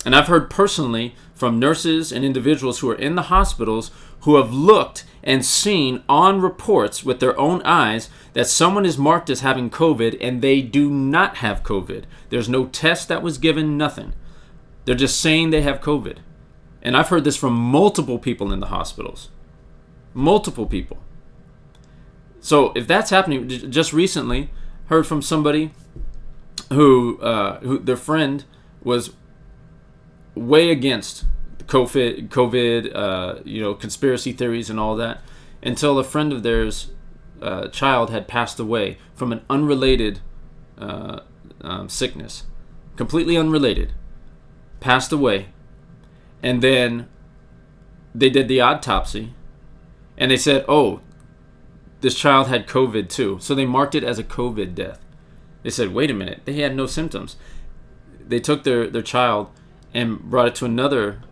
And I've heard personally from nurses and individuals who are in the hospitals who have looked and seen on reports with their own eyes that someone is marked as having COVID and they do not have COVID. There's no test that was given, nothing. They're just saying they have COVID. And I've heard this from multiple people in the hospitals. Multiple people. So if that's happening, just recently heard from somebody who their friend was way against COVID, conspiracy theories and all that, until a friend of theirs child had passed away from an unrelated sickness, completely unrelated, passed away, and then they did the autopsy, and they said, oh, this child had COVID too, so they marked it as a COVID death. They said, wait a minute, they had no symptoms. They took their child and brought it to another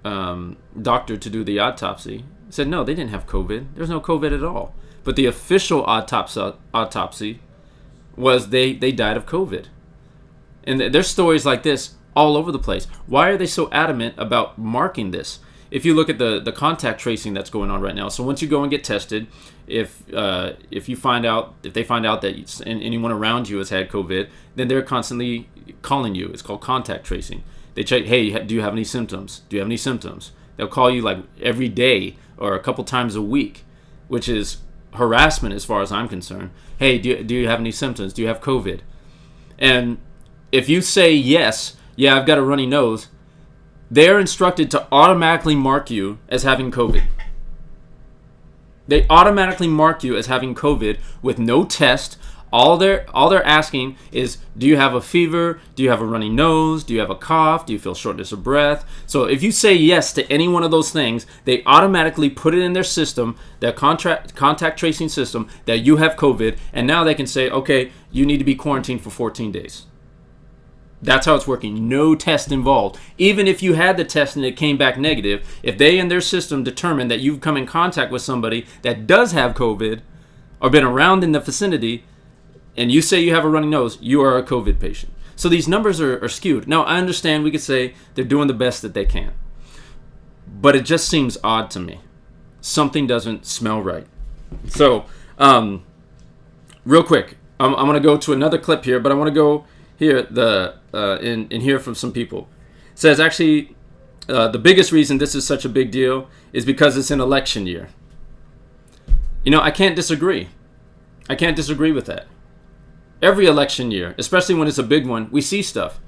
doctor to do the autopsy. Said no, they didn't have COVID. There's no COVID at all. But the official autopsy was they died of COVID. And there's stories like this all over the place. Why are they so adamant about marking this? If you look at the contact tracing that's going on right now, so once you go and get tested, if they find out that anyone around you has had COVID, then they're constantly calling you. It's called contact tracing. They check, hey, do you have any symptoms? Do you have any symptoms? They'll call you like every day or a couple times a week, which is harassment as far as I'm concerned. Hey, do you have any symptoms? Do you have COVID? And if you say yes, yeah, I've got a runny nose, they're instructed to automatically mark you as having COVID. They automatically mark you as having COVID with no test. All they're asking is, do you have a fever? Do you have a runny nose? Do you have a cough? Do you feel shortness of breath? So if you say yes to any one of those things, they automatically put it in their system, their contact tracing system, that you have COVID, and now they can say, okay, you need to be quarantined for 14 days. That's how it's working. No test involved. Even if you had the test and it came back negative, if they in their system determine that you've come in contact with somebody that does have COVID or been around in the vicinity, and you say you have a runny nose, you are a COVID patient. So these numbers are skewed. Now, I understand we could say they're doing the best that they can. But it just seems odd to me. Something doesn't smell right. So, real quick, I'm going to go to another clip here, but I want to go here and hear from some people. It says, actually, the biggest reason this is such a big deal is because it's an election year. You know, I can't disagree. I can't disagree with that. Every election year, especially when it's a big one, we see stuff.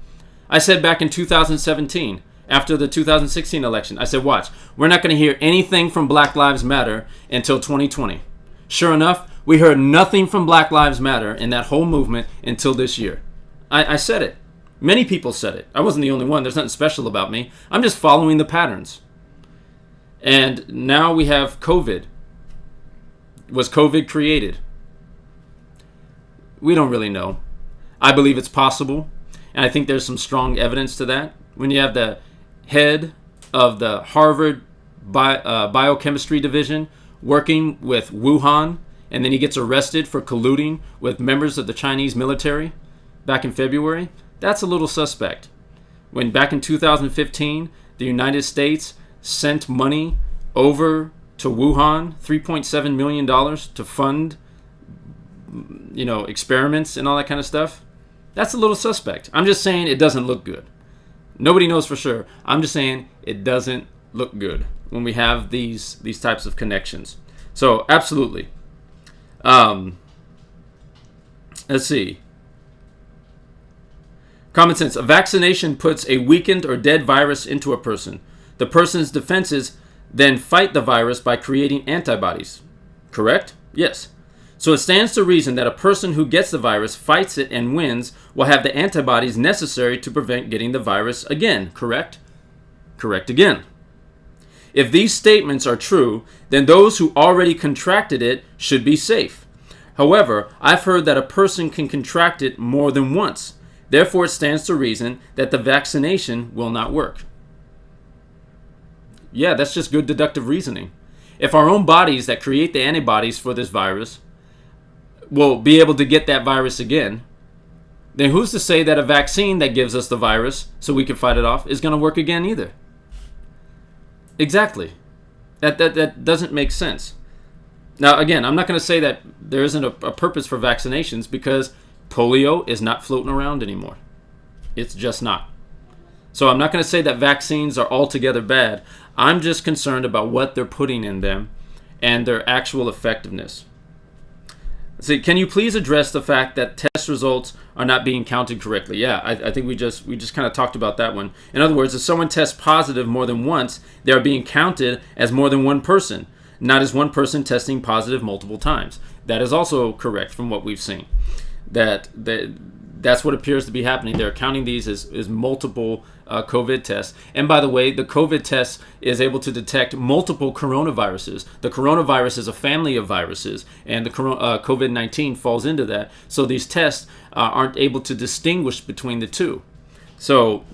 I said back in 2017, after the 2016 election, I said, watch, we're not going to hear anything from Black Lives Matter until 2020. Sure enough, we heard nothing from Black Lives Matter in that whole movement until this year. I said it. Many people said it. I wasn't the only one. There's nothing special about me. I'm just following the patterns. And now we have COVID. Was COVID created? We don't really know. I believe it's possible, and I think there's some strong evidence to that. When you have the head of the Harvard biochemistry division working with Wuhan, and then he gets arrested for colluding with members of the Chinese military back in February, that's a little suspect. When back in 2015, the United States sent money over to Wuhan, $3.7 million to fund, experiments and all that kind of stuff, that's a little suspect. I'm just saying it doesn't look good. Nobody knows for sure. I'm just saying it doesn't look good when we have these types of connections. So absolutely. Let's see. Common sense. A vaccination puts a weakened or dead virus into a person. The person's defenses then fight the virus by creating antibodies. Correct? Yes. So it stands to reason that a person who gets the virus, fights it, and wins will have the antibodies necessary to prevent getting the virus again. Correct? Correct again. If these statements are true, then those who already contracted it should be safe. However, I've heard that a person can contract it more than once. Therefore, it stands to reason that the vaccination will not work. Yeah, that's just good deductive reasoning. If our own bodies that create the antibodies for this virus will be able to get that virus again, then who's to say that a vaccine that gives us the virus so we can fight it off is going to work again either? Exactly. That doesn't make sense. Now, again, I'm not going to say that there isn't a purpose for vaccinations, because polio is not floating around anymore. It's just not. So I'm not going to say that vaccines are altogether bad. I'm just concerned about what they're putting in them and their actual effectiveness. See, can you please address the fact that test results are not being counted correctly? Yeah, I think we just kind of talked about that one. In other words, if someone tests positive more than once, they are being counted as more than one person, not as one person testing positive multiple times. That is also correct from what we've seen. That's what appears to be happening. They're counting these as multiple COVID tests. And by the way, the COVID test is able to detect multiple coronaviruses. The coronavirus is a family of viruses, and the COVID-19 falls into that. So these tests aren't able to distinguish between the two. So,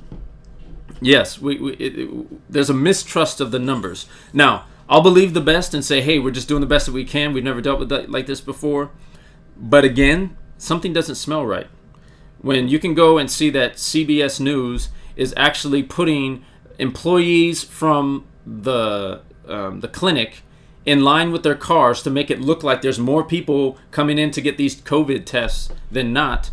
yes, there's a mistrust of the numbers. Now, I'll believe the best and say, hey, we're just doing the best that we can. We've never dealt with that like this before. But again, something doesn't smell right. When you can go and see that CBS News is actually putting employees from the clinic in line with their cars to make it look like there's more people coming in to get these COVID tests than not,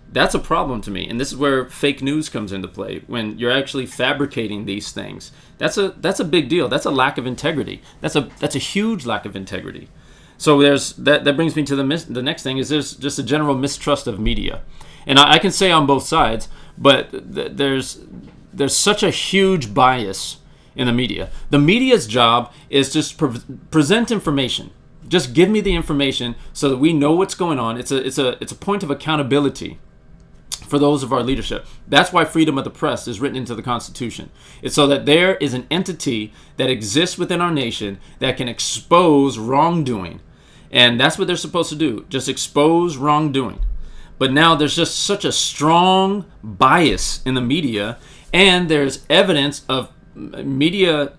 that's a problem to me. And this is where fake news comes into play. When you're actually fabricating these things, that's a big deal. That's a lack of integrity. That's a huge lack of integrity. So that brings me to the next thing, is there's just a general mistrust of media. And I can say on both sides, but there's such a huge bias in the media. The media's job is just present information. Just give me the information so that we know what's going on. It's a point of accountability for those of our leadership. That's why freedom of the press is written into the Constitution. It's so that there is an entity that exists within our nation that can expose wrongdoing. And that's what they're supposed to do, just expose wrongdoing. But now there's just such a strong bias in the media, and there's evidence of media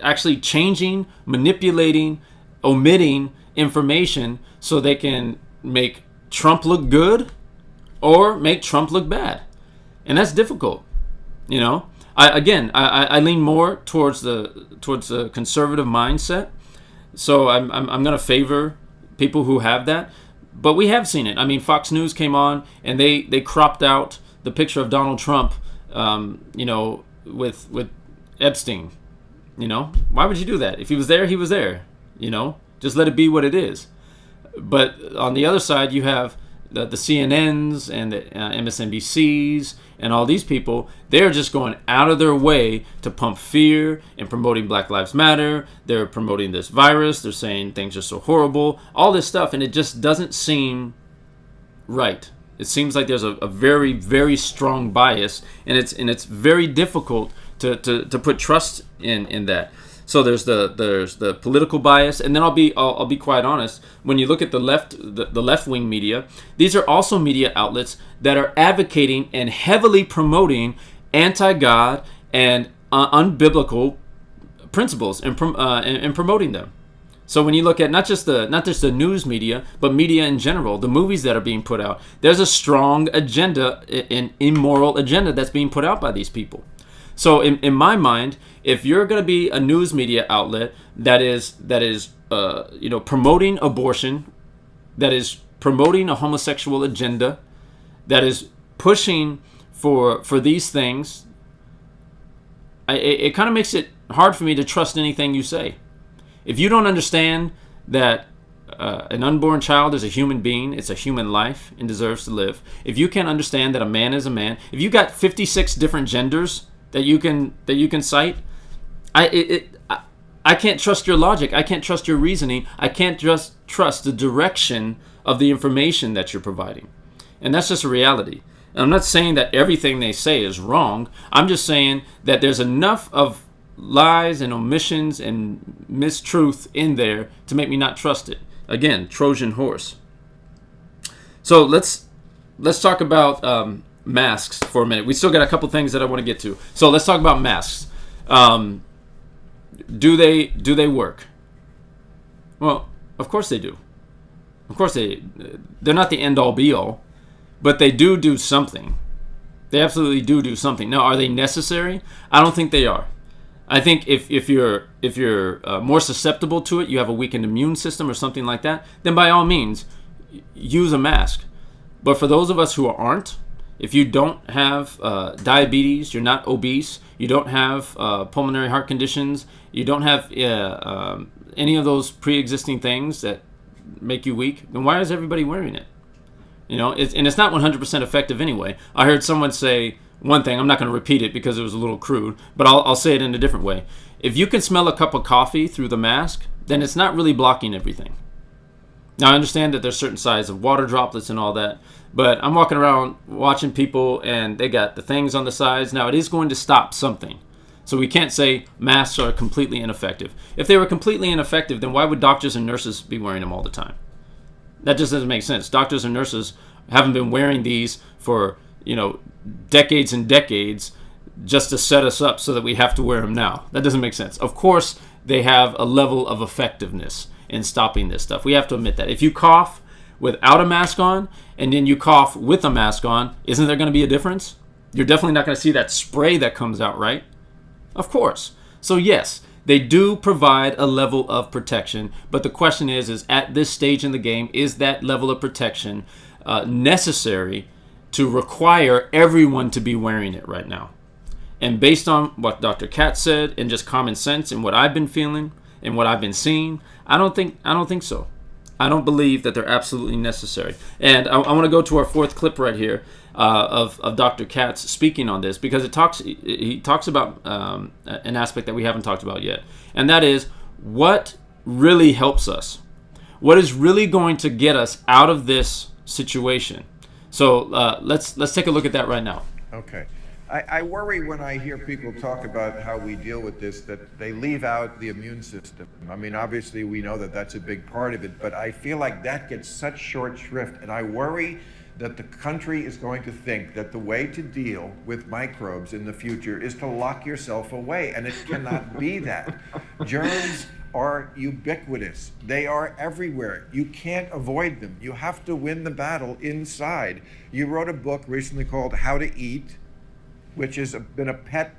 actually changing, manipulating, omitting information so they can make Trump look good or make Trump look bad. And that's difficult. I lean more towards the conservative mindset. So I'm going to favor people who have that. But we have seen it. I mean, Fox News came on and they cropped out the picture of Donald Trump, with Epstein. Why would you do that? If he was there, he was there. Just let it be what it is. But on the other side, you have the CNNs and the MSNBCs and all these people. They're just going out of their way to pump fear and promoting Black Lives Matter. They're promoting this virus. They're saying things are so horrible, all this stuff, and it just doesn't seem right. It seems like there's a very, very strong bias, and it's very difficult to put trust in that. So there's the political bias, and then I'll be quite honest. When you look at the left wing media, these are also media outlets that are advocating and heavily promoting anti-God and unbiblical principles and promoting them. So when you look at not just the news media, but media in general, the movies that are being put out, there's a strong agenda, an immoral agenda that's being put out by these people. So in my mind, if you're going to be a news media outlet that is promoting abortion, that is promoting a homosexual agenda, that is pushing for these things, it kind of makes it hard for me to trust anything you say. If you don't understand that an unborn child is a human being, it's a human life and deserves to live. If you can't understand that a man is a man, if you got 56 different genders that you can cite, I can't trust your logic. I can't trust your reasoning. I can't just trust the direction of the information that you're providing. And that's just a reality. And I'm not saying that everything they say is wrong. I'm just saying that there's enough of lies and omissions and mistruth in there to make me not trust it. Again, Trojan horse. So let's talk about masks for a minute. We still got a couple things that I want to get to. So let's talk about masks. Do they work? Well, of course they do. Of course they're not the end all be all, but they do something. They absolutely do something. Now, are they necessary? I don't think they are. I think if you're more susceptible to it, you have a weakened immune system or something like that, then by all means, use a mask. But for those of us who aren't, if you don't have diabetes, you're not obese, you don't have pulmonary heart conditions, you don't have any of those pre-existing things that make you weak, then why is everybody wearing it? And it's not 100% effective anyway. I heard someone say one thing, I'm not going to repeat it because it was a little crude, but I'll say it in a different way. If you can smell a cup of coffee through the mask, then it's not really blocking everything. Now, I understand that there's certain size of water droplets and all that, but I'm walking around watching people and they got the things on the sides. Now, it is going to stop something. So we can't say masks are completely ineffective. If they were completely ineffective, then why would doctors and nurses be wearing them all the time? That just doesn't make sense. Doctors and nurses haven't been wearing these for, decades and decades just to set us up so that we have to wear them now. That doesn't make sense. Of course, they have a level of effectiveness in stopping this stuff. We have to admit that. If you cough without a mask on and then you cough with a mask on, isn't there going to be a difference? You're definitely not going to see that spray that comes out, right? Of course. So yes, they do provide a level of protection, but the question is at this stage in the game, is that level of protection necessary to require everyone to be wearing it right now? And based on what Dr. Katz said and just common sense and what I've been feeling and what I've been seeing, I don't think so. I don't believe that they're absolutely necessary. And I want to go to our fourth clip right here of Dr. Katz speaking on this, because he talks about an aspect that we haven't talked about yet, and that is what really helps us. What is really going to get us out of this situation? So let's take a look at that right now. Okay. I worry when I hear people talk about how we deal with this, that they leave out the immune system. I mean, obviously we know that that's a big part of it, but I feel like that gets such short shrift, and I worry that the country is going to think that the way to deal with microbes in the future is to lock yourself away, and it cannot be that. Germs are ubiquitous. They are everywhere. You can't avoid them. You have to win the battle inside. You wrote a book recently called How to Eat, which has been a pet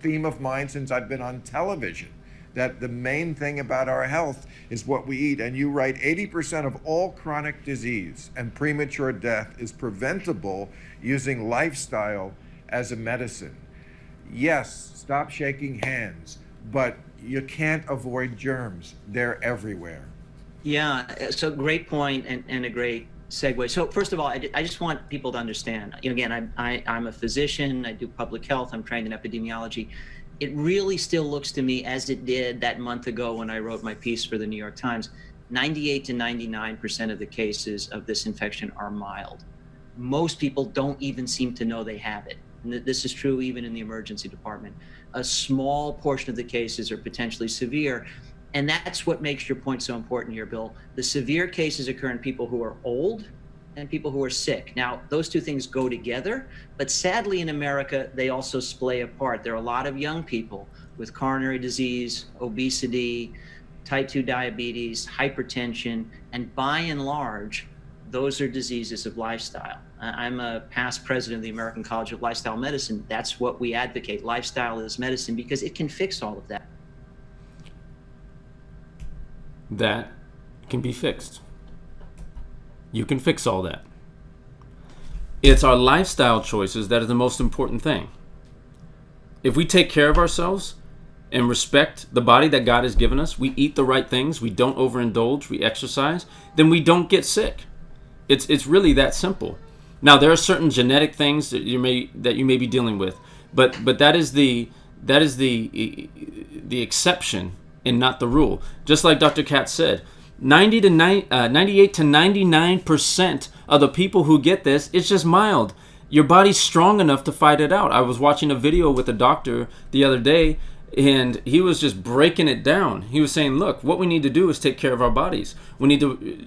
theme of mine since I've been on television, that the main thing about our health is what we eat. And you write 80% of all chronic disease and premature death is preventable using lifestyle as a medicine. Yes, stop shaking hands, but you can't avoid germs. They're everywhere. Yeah, so great point and a great segue. So first of all, I just want people to understand, again, I'm a physician, I do public health, I'm trained in epidemiology. It really still looks to me as it did that month ago when I wrote my piece for the New York Times, 98 to 99% of the cases of this infection are mild. most people don't even seem to know they have it. And this is true even in the emergency department. A small portion of the cases are potentially severe. And that's what makes your point so important here, Bill. The severe cases occur in people who are old and people who are sick. Now, those two things go together, but sadly in America, they also splay apart. There are a lot of young people with coronary disease, obesity, type 2 diabetes, hypertension, and by and large, those are diseases of lifestyle. I'm a past president of the American College of Lifestyle Medicine. That's what we advocate. Lifestyle is medicine because it can fix all of that. That can be fixed. You can fix all that. It's our lifestyle choices that are the most important thing. If we take care of ourselves and respect the body that God has given us, we eat the right things, we don't overindulge, we exercise, then we don't get sick. It's really that simple. Now there are certain genetic things that you may be dealing with, but that is the exception and not the rule. Just like Dr. Katz said, 98 to 99% of the people who get this, it's just mild. Your body's strong enough to fight it out. I was watching a video with a doctor the other day, and he was just breaking it down. He was saying, look, what we need to do is take care of our bodies. We need to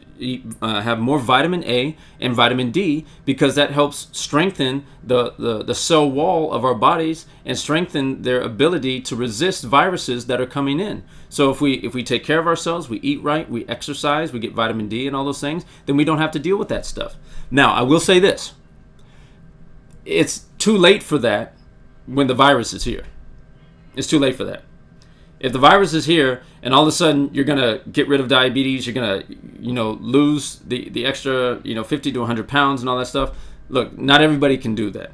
have more vitamin A and vitamin D because that helps strengthen the cell wall of our bodies and strengthen their ability to resist viruses that are coming in. So if we take care of ourselves, we eat right, we exercise, we get vitamin D and all those things, then we don't have to deal with that stuff. Now, I will say this. It's too late for that when the virus is here. It's too late for that. If the virus is here and all of a sudden you're going to get rid of diabetes, you're going to, lose the extra, 50 to 100 pounds and all that stuff. Look, not everybody can do that.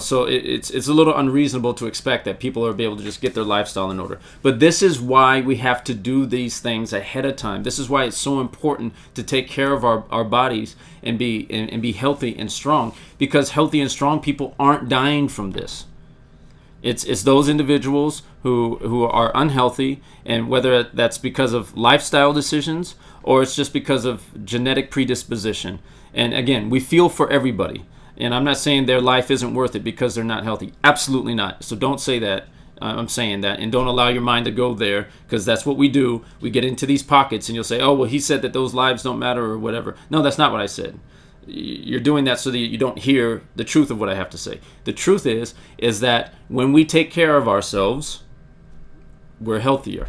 So it's a little unreasonable to expect that people are able to just get their lifestyle in order. But this is why we have to do these things ahead of time. This is why it's so important to take care of our bodies and be healthy and strong, because healthy and strong people aren't dying from this. It's those individuals who are unhealthy, and whether that's because of lifestyle decisions or it's just because of genetic predisposition. And again, we feel for everybody. And I'm not saying their life isn't worth it because they're not healthy. Absolutely not. So don't say that. I'm saying that. And don't allow your mind to go there, because that's what we do. We get into these pockets and you'll say, oh, well, he said that those lives don't matter or whatever. No, that's not what I said. You're doing that so that you don't hear the truth of what I have to say. The truth is that when we take care of ourselves, we're healthier.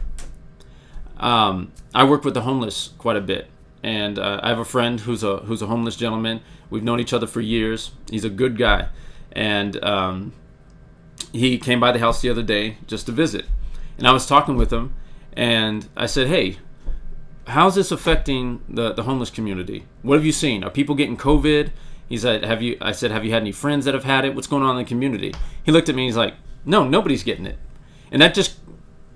I work with the homeless quite a bit. And I have a friend who's a homeless gentleman. We've known each other for years. He's a good guy. And he came by the house the other day just to visit. And I was talking with him, and I said, hey, how's this affecting the homeless community? What have you seen? Are people getting COVID? He said, have you had any friends that have had it? What's going on in the community? He looked at me and he's like, no, nobody's getting it. And that just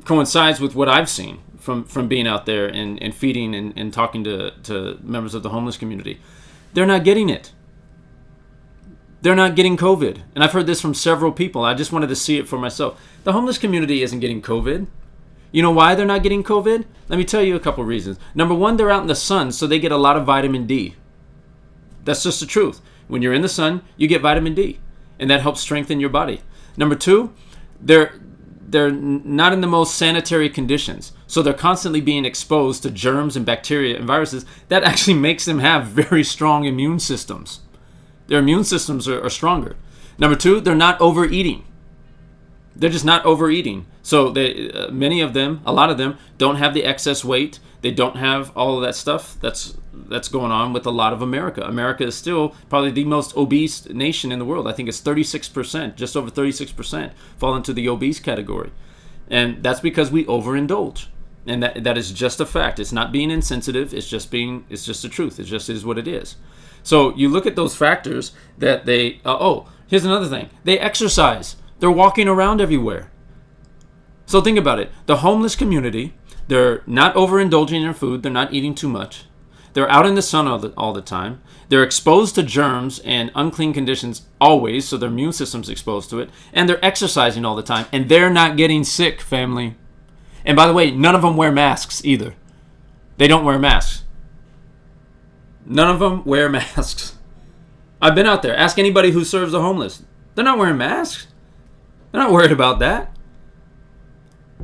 coincides with what I've seen from being out there and feeding and talking to members of the homeless community. They're not getting it. They're not getting COVID. And I've heard this from several people. I just wanted to see it for myself. The homeless community isn't getting COVID. You know why they're not getting COVID? Let me tell you a couple reasons. Number one, they're out in the sun, so they get a lot of vitamin D. That's just the truth. When you're in the sun, you get vitamin D, and that helps strengthen your body. Number two, they're not in the most sanitary conditions, so they're constantly being exposed to germs and bacteria and viruses. That actually makes them have very strong immune systems. Their immune systems are stronger. Number two, they're not overeating. They're just not overeating. So a lot of them don't have the excess weight. They don't have all of that stuff that's going on with a lot of America. America is still probably the most obese nation in the world. I think it's 36%, just over 36% fall into the obese category. And that's because we overindulge. And that is just a fact. It's not being insensitive. It's just the truth. It just is what it is. So you look at those factors that here's another thing. They exercise. They're walking around everywhere. So think about it. The homeless community, they're not overindulging in their food. They're not eating too much. They're out in the sun all the time. They're exposed to germs and unclean conditions always, so their immune system's exposed to it. And they're exercising all the time. And they're not getting sick, family. And by the way, none of them wear masks either. They don't wear masks. None of them wear masks. I've been out there. Ask anybody who serves the homeless. They're not wearing masks. They're not worried about that.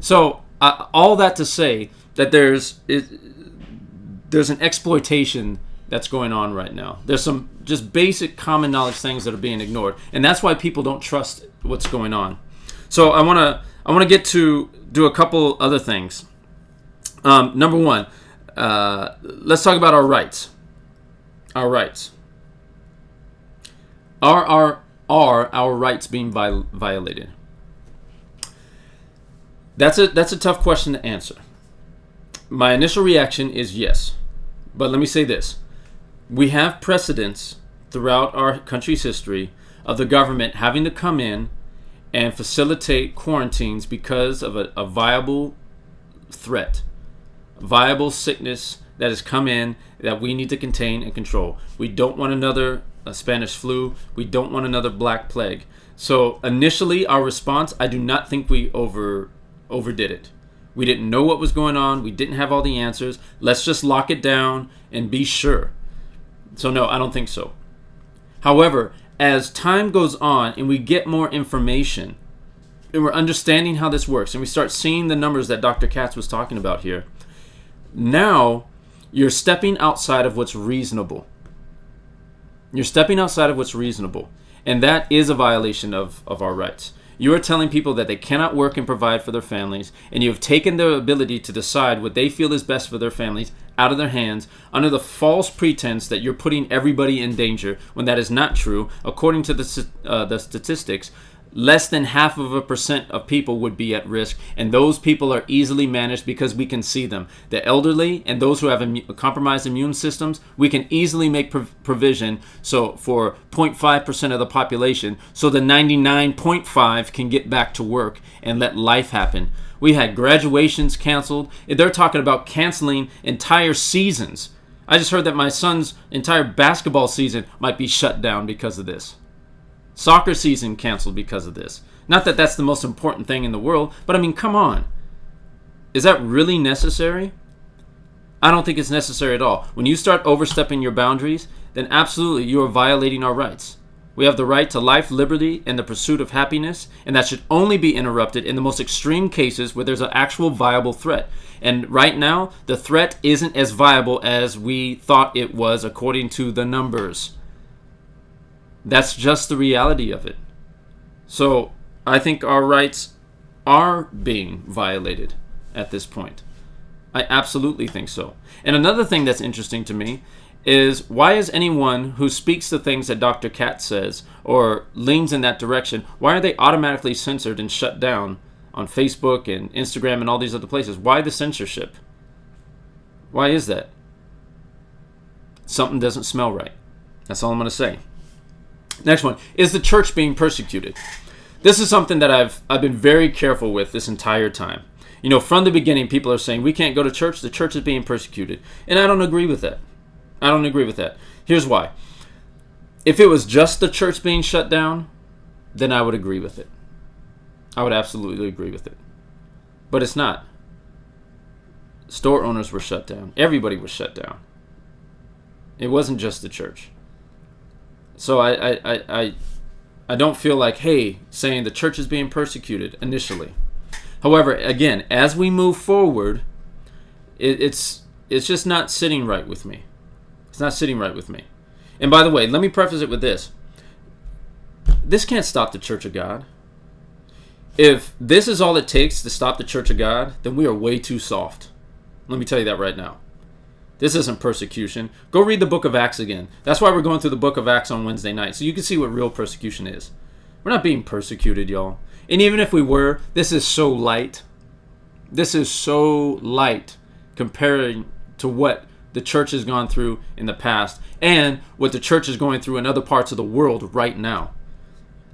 So all that to say that there's an exploitation that's going on right now. There's some just basic common knowledge things that are being ignored, and that's why people don't trust what's going on. So I want to get to do a couple other things. Number one, let's talk about our rights. Our rights. Are our rights being violated? That's a tough question to answer. My initial reaction is yes. But let me say this. We have precedents throughout our country's history of the government having to come in and facilitate quarantines because of a viable threat, viable sickness that has come in that we need to contain and control. We don't want another Spanish flu. We don't want another Black Plague. So initially, our response, I do not think we overdid it. We didn't know what was going on. We didn't have all the answers. Let's just lock it down and be sure. So no, I don't think so. However, as time goes on and we get more information and we're understanding how this works and we start seeing the numbers that Dr. Katz was talking about here, now you're stepping outside of what's reasonable. You're stepping outside of what's reasonable. And that is a violation of our rights. You are telling people that they cannot work and provide for their families, and you have taken their ability to decide what they feel is best for their families out of their hands under the false pretense that you're putting everybody in danger when that is not true. According to the statistics, less than 0.5% of people would be at risk, and those people are easily managed because we can see them. The elderly and those who have compromised immune systems, we can easily make provision so for 0.5% of the population, so the 99.5 can get back to work and let life happen. We had graduations canceled. They're talking about canceling entire seasons. I just heard that my son's entire basketball season might be shut down because of this. Soccer season canceled because of this. Not that that's the most important thing in the world, but I mean, come on. Is that really necessary? I don't think it's necessary at all. When you start overstepping your boundaries, then absolutely you are violating our rights. We have the right to life, liberty, and the pursuit of happiness, and that should only be interrupted in the most extreme cases where there's an actual viable threat. And right now, the threat isn't as viable as we thought it was according to the numbers. That's just the reality of it. So I think our rights are being violated at this point. I absolutely think so. And another thing that's interesting to me is, why is anyone who speaks the things that Dr. Katz says or leans in that direction, why are they automatically censored and shut down on Facebook and Instagram and all these other places? Why the censorship? Why is that? Something doesn't smell right. That's all I'm going to say. Next one, is the church being persecuted? This is something that I've been very careful with this entire time. You know, from the beginning, people are saying we can't go to church. The church is being persecuted. And I don't agree with that. I don't agree with that. Here's why. If it was just the church being shut down, then I would agree with it. I would absolutely agree with it. But it's not. Store owners were shut down. Everybody was shut down. It wasn't just the church. So I don't feel like, hey, saying the church is being persecuted initially. However, again, as we move forward, it's just not sitting right with me. It's not sitting right with me. And by the way, let me preface it with this. This can't stop the Church of God. If this is all it takes to stop the Church of God, then we are way too soft. Let me tell you that right now. This isn't persecution. Go read the book of Acts again. That's why we're going through the book of Acts on Wednesday night, so you can see what real persecution is. We're not being persecuted, y'all. And even if we were, this is so light. This is so light comparing to what the church has gone through in the past and what the church is going through in other parts of the world right now.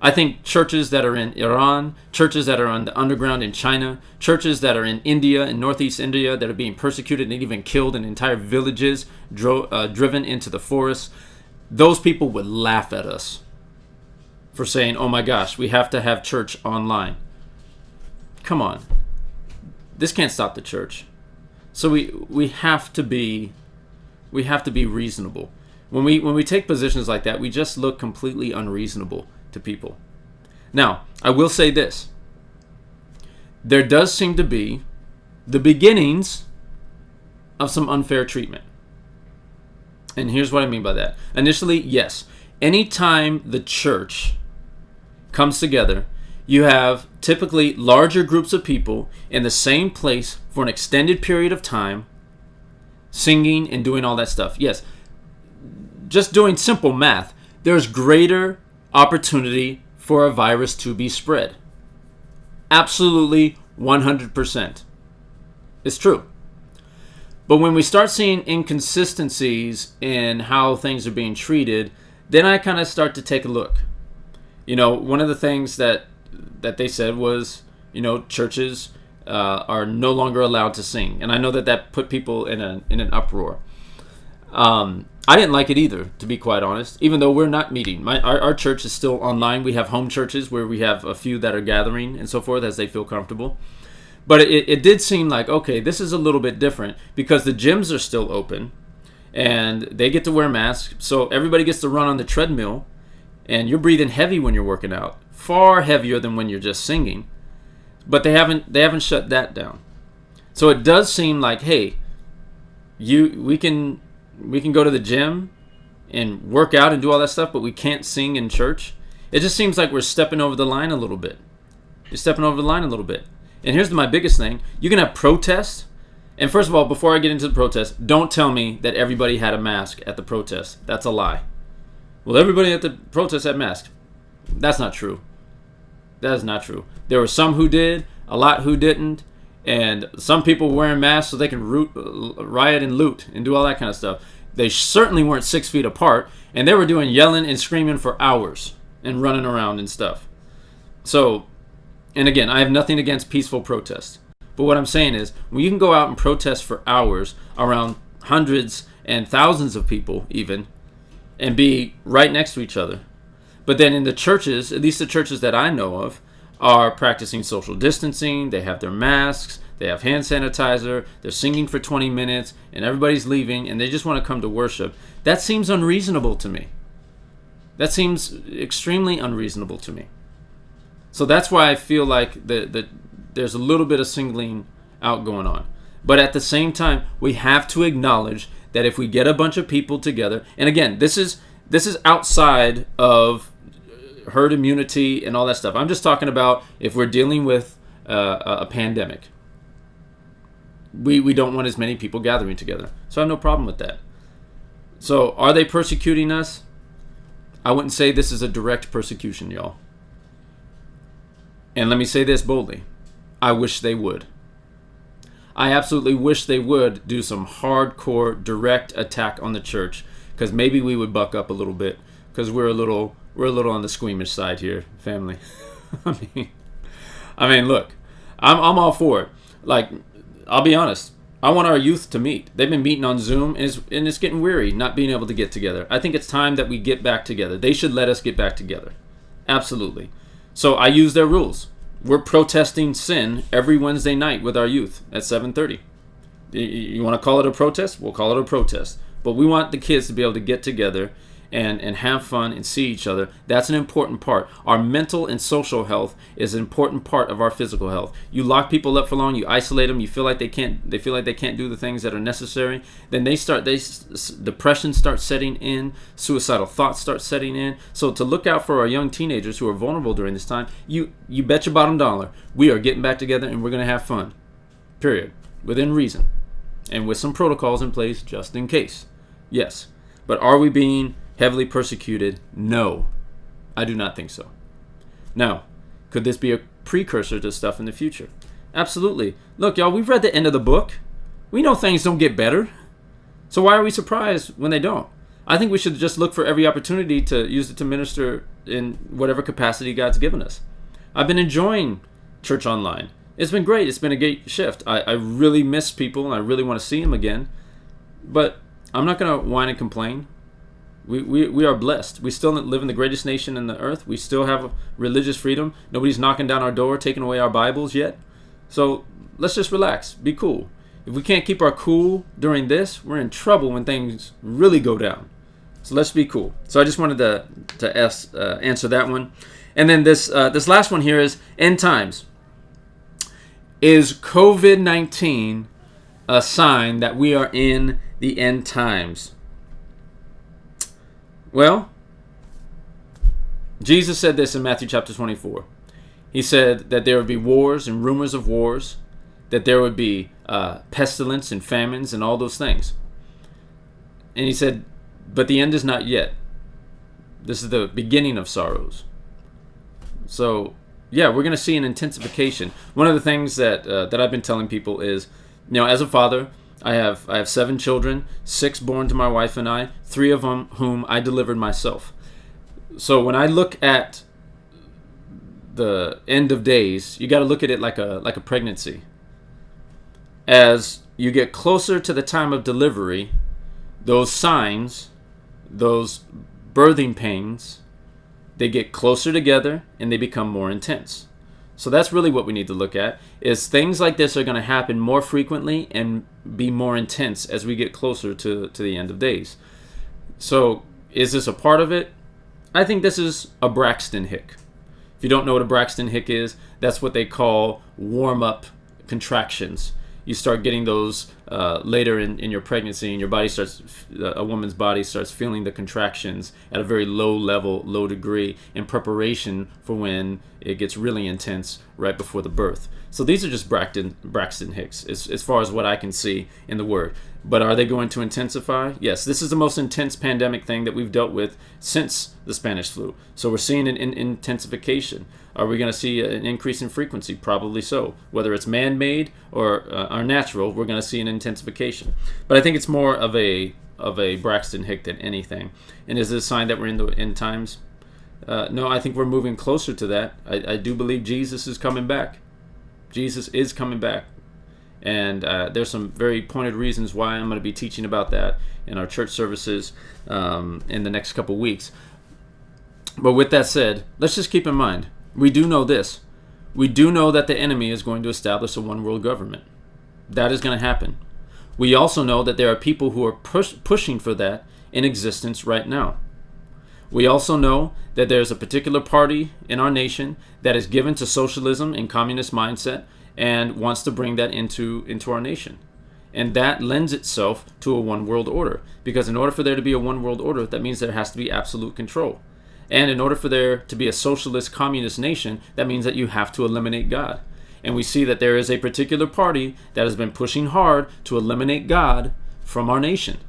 I think churches that are in Iran, churches that are on the underground in China, churches that are in India and Northeast India that are being persecuted and even killed, and entire villages driven into the forests, those people would laugh at us for saying, oh my gosh, we have to have church online. Come on. This can't stop the church. So we have to be reasonable. When we take positions like that, we just look completely unreasonable to people. Now, I will say this. There does seem to be the beginnings of some unfair treatment. And here's what I mean by that. Initially, yes. Anytime the church comes together, you have typically larger groups of people in the same place for an extended period of time, singing and doing all that stuff. Yes, just doing simple math, there's greater opportunity for a virus to be spread. Absolutely 100%. It's true. But when we start seeing inconsistencies in how things are being treated, then I kind of start to take a look. You know, one of the things that they said was, you know, churches are no longer allowed to sing. And I know that put people in an uproar. I didn't like it either, to be quite honest, even though we're not meeting. Our church is still online. We have home churches where we have a few that are gathering and so forth as they feel comfortable. But it did seem like, okay, this is a little bit different because the gyms are still open and they get to wear masks. So everybody gets to run on the treadmill and you're breathing heavy when you're working out, far heavier than when you're just singing. But they haven't shut that down. So it does seem like, hey, we can go to the gym and work out and do all that stuff, but we can't sing in church. It just seems like we're stepping over the line a little bit. You're stepping over the line a little bit. And here's my biggest thing. You can have protests. And first of all, before I get into the protest, don't tell me that everybody had a mask at the protest. That's a lie. Well, everybody at the protest had masks. That's not true. That is not true. There were some who did, a lot who didn't, and some people wearing masks so they can riot and loot and do all that kind of stuff. They certainly weren't 6 feet apart, and they were doing yelling and screaming for hours and running around and stuff. So, and again, I have nothing against peaceful protests. But what I'm saying is, when you can go out and protest for hours around hundreds and thousands of people even, and be right next to each other. But then in the churches, at least the churches that I know of, are practicing social distancing, they have their masks, they have hand sanitizer, they're singing for 20 minutes, and everybody's leaving, and they just want to come to worship. That seems unreasonable to me. That seems extremely unreasonable to me. So that's why I feel like that there's a little bit of singling out going on. But at the same time, we have to acknowledge that if we get a bunch of people together, and again, this is outside of herd immunity and all that stuff. I'm just talking about if we're dealing with a pandemic. We don't want as many people gathering together. So I have no problem with that. So are they persecuting us? I wouldn't say this is a direct persecution, y'all. And let me say this boldly. I wish they would. I absolutely wish they would do some hardcore direct attack on the church, because maybe we would buck up a little bit, because we're a little on the squeamish side here, family. I mean, look, I'm all for it. Like, I'll be honest. I want our youth to meet. They've been meeting on Zoom, and it's getting weary not being able to get together. I think it's time that we get back together. They should let us get back together. Absolutely. So I use their rules. We're protesting sin every Wednesday night with our youth at 7:30. You want to call it a protest? We'll call it a protest. But we want the kids to be able to get together and have fun and see each other. That's an important part. Our mental and social health is an important part of our physical health. You lock people up for long, you isolate them, you feel like they can't do the things that are necessary, then depression starts setting in, suicidal thoughts start setting in. So to look out for our young teenagers who are vulnerable during this time, you bet your bottom dollar, we are getting back together and we're going to have fun. Period. Within reason. And with some protocols in place just in case. Yes. But are we being heavily persecuted? No, I do not think so. Now, could this be a precursor to stuff in the future? Absolutely. Look, y'all, we've read the end of the book. We know things don't get better. So why are we surprised when they don't? I think we should just look for every opportunity to use it to minister in whatever capacity God's given us. I've been enjoying church online. It's been great. It's been a great shift. I really miss people and I really want to see them again. But I'm not going to whine and complain. We are blessed. We still live in the greatest nation in the earth. We still have religious freedom. Nobody's knocking down our door, taking away our Bibles yet. So let's just relax. Be cool. If we can't keep our cool during this, we're in trouble when things really go down. So let's be cool. So I just wanted to answer that one. And then this last one here is end times. Is COVID-19 a sign that we are in the end times? Well, Jesus said this in Matthew chapter 24. He said that there would be wars and rumors of wars, that there would be pestilence and famines and all those things. And he said, but the end is not yet. This is the beginning of sorrows. So, yeah, we're going to see an intensification. One of the things that I've been telling people is, as a father, I have 7 children, 6 born to my wife and I, 3 of them whom I delivered myself. So when I look at the end of days, you got to look at it like a pregnancy. As you get closer to the time of delivery, those signs, those birthing pains, they get closer together and they become more intense. So that's really what we need to look at, is things like this are going to happen more frequently and be more intense as we get closer to the end of days. So is this a part of it? I think this is a Braxton Hick. If you don't know what a Braxton Hick is, that's what they call warm-up contractions. You start getting those later in your pregnancy, and your body a woman's body starts feeling the contractions at a very low level, low degree, in preparation for when it gets really intense right before the birth. So these are just Braxton Hicks as far as what I can see in the Word. But are they going to intensify? Yes, this is the most intense pandemic thing that we've dealt with since the Spanish flu. So we're seeing an intensification. Are we going to see an increase in frequency? Probably so. Whether it's man-made or natural, we're going to see an intensification. But I think it's more of a Braxton Hick than anything. And is this a sign that we're in the end times? No, I think we're moving closer to that. I do believe Jesus is coming back. Jesus is coming back. And there's some very pointed reasons why I'm going to be teaching about that in our church services in the next couple weeks. But with that said, let's just keep in mind, we do know this. We do know that the enemy is going to establish a one-world government. That is going to happen. We also know that there are people who are pushing for that in existence right now. We also know that there's a particular party in our nation that is given to socialism and communist mindset and wants to bring that into our nation. And that lends itself to a one-world order. Because in order for there to be a one-world order, that means there has to be absolute control. And in order for there to be a socialist communist nation, that means that you have to eliminate God. And we see that there is a particular party that has been pushing hard to eliminate God from our nation.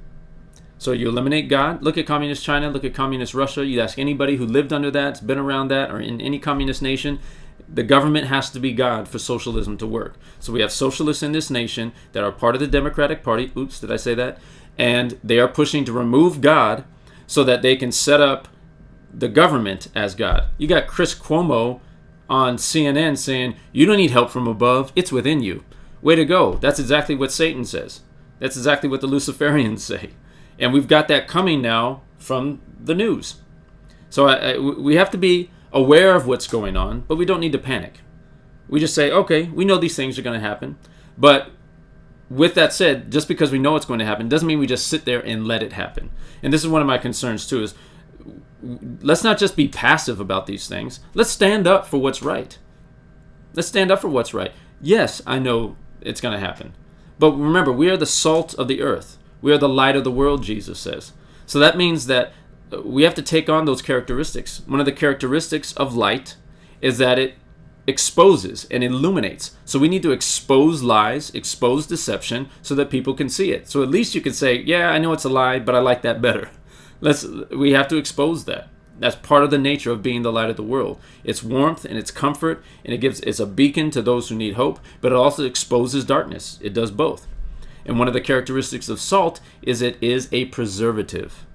So you eliminate God. Look at communist China, look at communist Russia. You ask anybody who lived under that, has been around that, or in any communist nation, the government has to be God for socialism to work. So we have socialists in this nation that are part of the Democratic Party. Oops, did I say that? And they are pushing to remove God so that they can set up the government as God. You got Chris Cuomo on CNN saying, you don't need help from above, it's within you. Way to go. That's exactly what Satan says. That's exactly what the Luciferians say. And we've got that coming now from the news. So we have to be aware of what's going on, but we don't need to panic. We just say, okay, we know these things are going to happen. But with that said, just because we know it's going to happen doesn't mean we just sit there and let it happen. And this is one of my concerns too, is let's not just be passive about these things. Let's stand up for what's right. Let's stand up for what's right. Yes, I know it's going to happen. But remember, we are the salt of the earth. We are the light of the world, Jesus says. So that means that we have to take on those characteristics. One of the characteristics of light is that it exposes and illuminates. So we need to expose lies, expose deception, so that people can see it. So at least you can say, yeah, I know it's a lie, but I like that better. We have to expose that. That's part of the nature of being the light of the world. It's warmth and it's comfort, and it's a beacon to those who need hope, but it also exposes darkness. It does both. And one of the characteristics of salt is it is a preservative.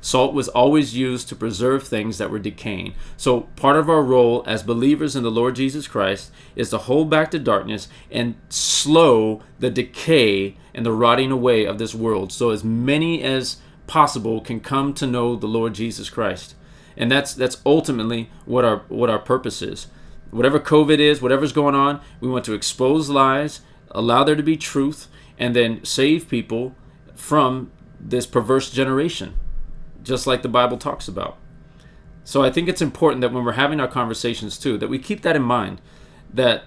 Salt was always used to preserve things that were decaying. So part of our role as believers in the Lord Jesus Christ is to hold back the darkness and slow the decay and the rotting away of this world, so as many as possible can come to know the Lord Jesus Christ. And that's ultimately what our purpose is. Whatever COVID is, whatever's going on, we want to expose lies, allow there to be truth, and then save people from this perverse generation. just like the Bible talks about. So I think it's important that when we're having our conversations too, that we keep that in mind, that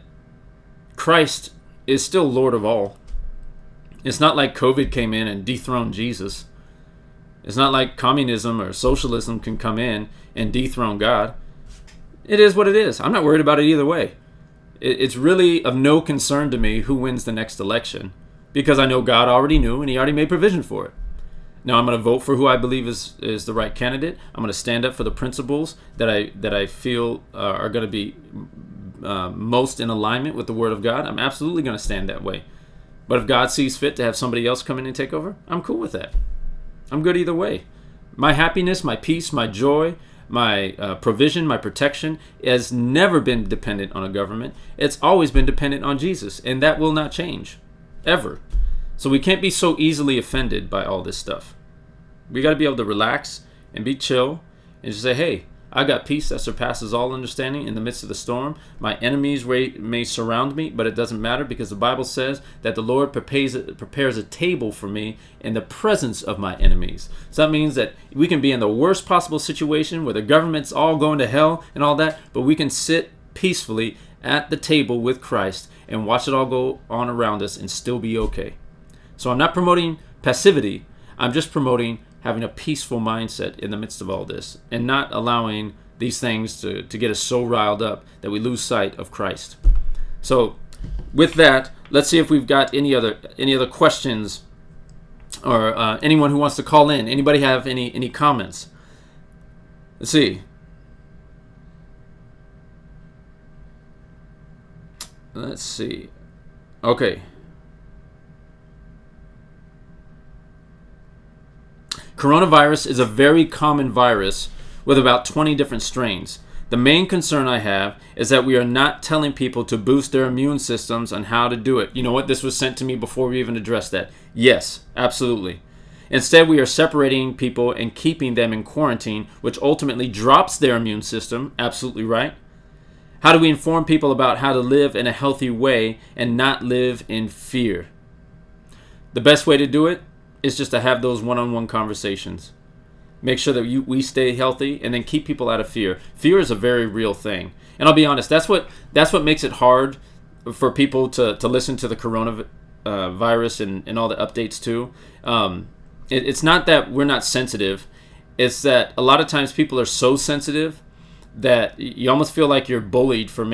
Christ is still Lord of all. It's not like COVID came in and dethroned Jesus. It's not like communism or socialism can come in and dethrone God. It is what it is. I'm not worried about it either way. It's really of no concern to me who wins the next election, because I know God already knew and he already made provision for it. Now I'm going to vote for who I believe is the right candidate. I'm going to stand up for the principles that I feel are going to be most in alignment with the Word of God. I'm absolutely going to stand that way. But if God sees fit to have somebody else come in and take over, I'm cool with that. I'm good either way. My happiness, my peace, my joy, my provision, my protection has never been dependent on a government. It's always been dependent on Jesus, and that will not change, ever. So we can't be so easily offended by all this stuff. We got to be able to relax and be chill and just say, hey, I got peace that surpasses all understanding in the midst of the storm. My enemies may surround me, but it doesn't matter, because the Bible says that the Lord prepares a table for me in the presence of my enemies. So that means that we can be in the worst possible situation where the government's all going to hell and all that, but we can sit peacefully at the table with Christ and watch it all go on around us and still be okay. So I'm not promoting passivity. I'm just promoting having a peaceful mindset in the midst of all this, and not allowing these things to get us so riled up that we lose sight of Christ. So with that, let's see if we've got any other questions, or anyone who wants to call in. Anybody have any comments? Let's see. Okay. Coronavirus is a very common virus with about 20 different strains. The main concern I have is that we are not telling people to boost their immune systems on how to do it. You know what? This was sent to me before we even addressed that. Yes, absolutely. Instead, we are separating people and keeping them in quarantine, which ultimately drops their immune system. Absolutely right. How do we inform people about how to live in a healthy way and not live in fear? The best way to do it is just to have those one-on-one conversations. Make sure that we stay healthy, and then keep people out of fear. Fear is a very real thing. And I'll be honest, that's what makes it hard for people to listen to the coronavirus and all the updates too. It's not that we're not sensitive. It's that a lot of times people are so sensitive that you almost feel like you're bullied for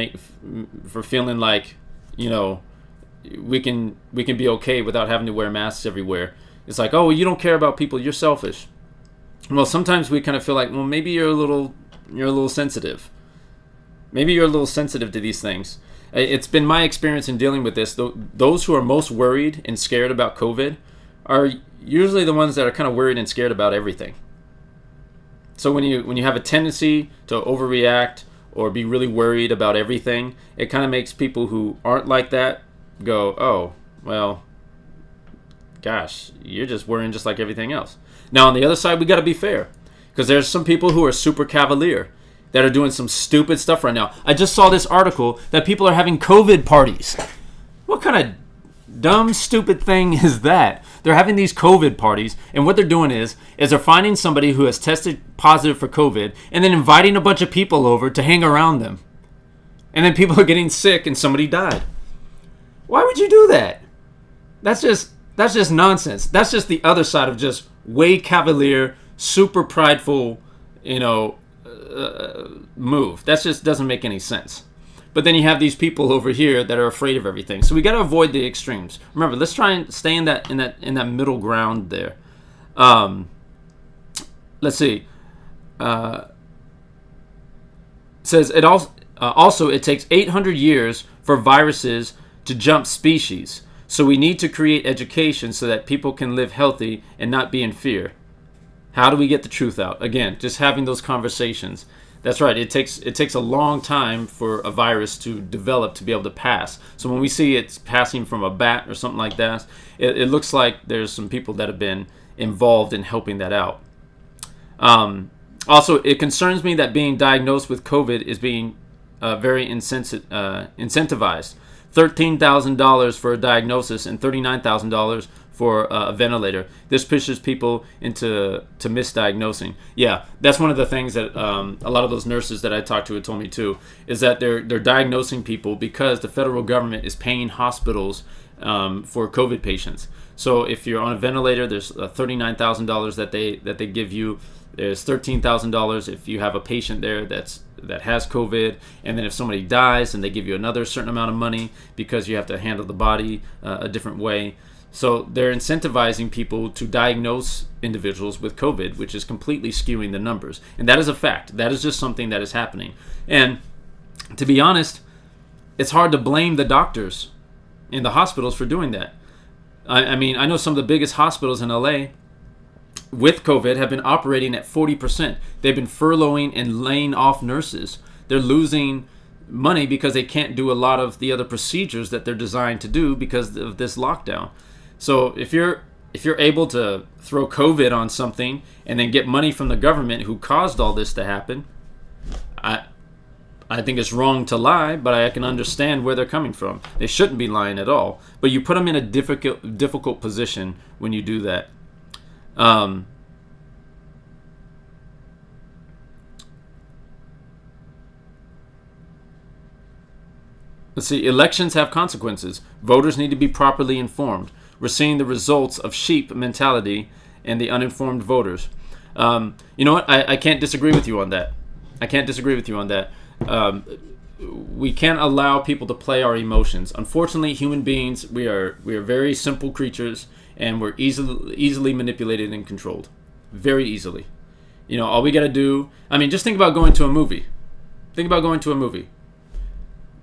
feeling like, we can be okay without having to wear masks everywhere. It's like, oh, well, you don't care about people, you're selfish. Well, sometimes we kind of feel like, well, maybe you're a little sensitive. Maybe you're a little sensitive to these things. It's been my experience in dealing with this. Those who are most worried and scared about COVID are usually the ones that are kind of worried and scared about everything. So when you have a tendency to overreact or be really worried about everything, it kind of makes people who aren't like that go, oh, well, gosh, you're just worrying just like everything else. Now, on the other side, we got to be fair, because there's some people who are super cavalier that are doing some stupid stuff right now. I just saw this article that people are having COVID parties. What kind of dumb, stupid thing is that? They're having these COVID parties, and what they're doing is they're finding somebody who has tested positive for COVID and then inviting a bunch of people over to hang around them. And then people are getting sick and somebody died. Why would you do that? That's just nonsense. That's just the other side of just way cavalier, super prideful, move. That just doesn't make any sense. But then you have these people over here that are afraid of everything. So we got to avoid the extremes. Remember, let's try and stay in that middle ground there. Let's see. It says it also it takes 800 years for viruses to jump species. So we need to create education so that people can live healthy and not be in fear. How do we get the truth out? Again, just having those conversations. That's right. It takes a long time for a virus to develop to be able to pass. So when we see it's passing from a bat or something like that, it looks like there's some people that have been involved in helping that out. Also, it concerns me that being diagnosed with COVID is being very incentivized. $13,000 for a diagnosis and $39,000 for a ventilator. This pushes people into misdiagnosing. Yeah, that's one of the things that a lot of those nurses that I talked to had told me too, is that they're diagnosing people because the federal government is paying hospitals for COVID patients. So if you're on a ventilator, there's $39,000 that they give you. There's $13,000 if you have a patient there that has COVID, and then if somebody dies, and they give you another certain amount of money because you have to handle the body a different way. So they're incentivizing people to diagnose individuals with COVID, which is completely skewing the numbers. And that is a fact. That is just something that is happening. And to be honest, it's hard to blame the doctors in the hospitals for doing that. I mean, I know some of the biggest hospitals in LA with COVID have been operating at 40%. They've been furloughing and laying off nurses. They're losing money because they can't do a lot of the other procedures that they're designed to do because of this lockdown. So if you're able to throw COVID on something and then get money from the government who caused all this to happen, I think it's wrong to lie, but I can understand where they're coming from. They shouldn't be lying at all. But you put them in a difficult position when you do that. Let's see. Elections have consequences. Voters need to be properly informed. We're seeing the results of sheep mentality and the uninformed voters. You know what? I can't disagree with you on that. We can't allow people to play our emotions. Unfortunately, human beings, we are very simple creatures, and we're easily manipulated and controlled, very easily. You know, all we got to do, I mean, just think about going to a movie.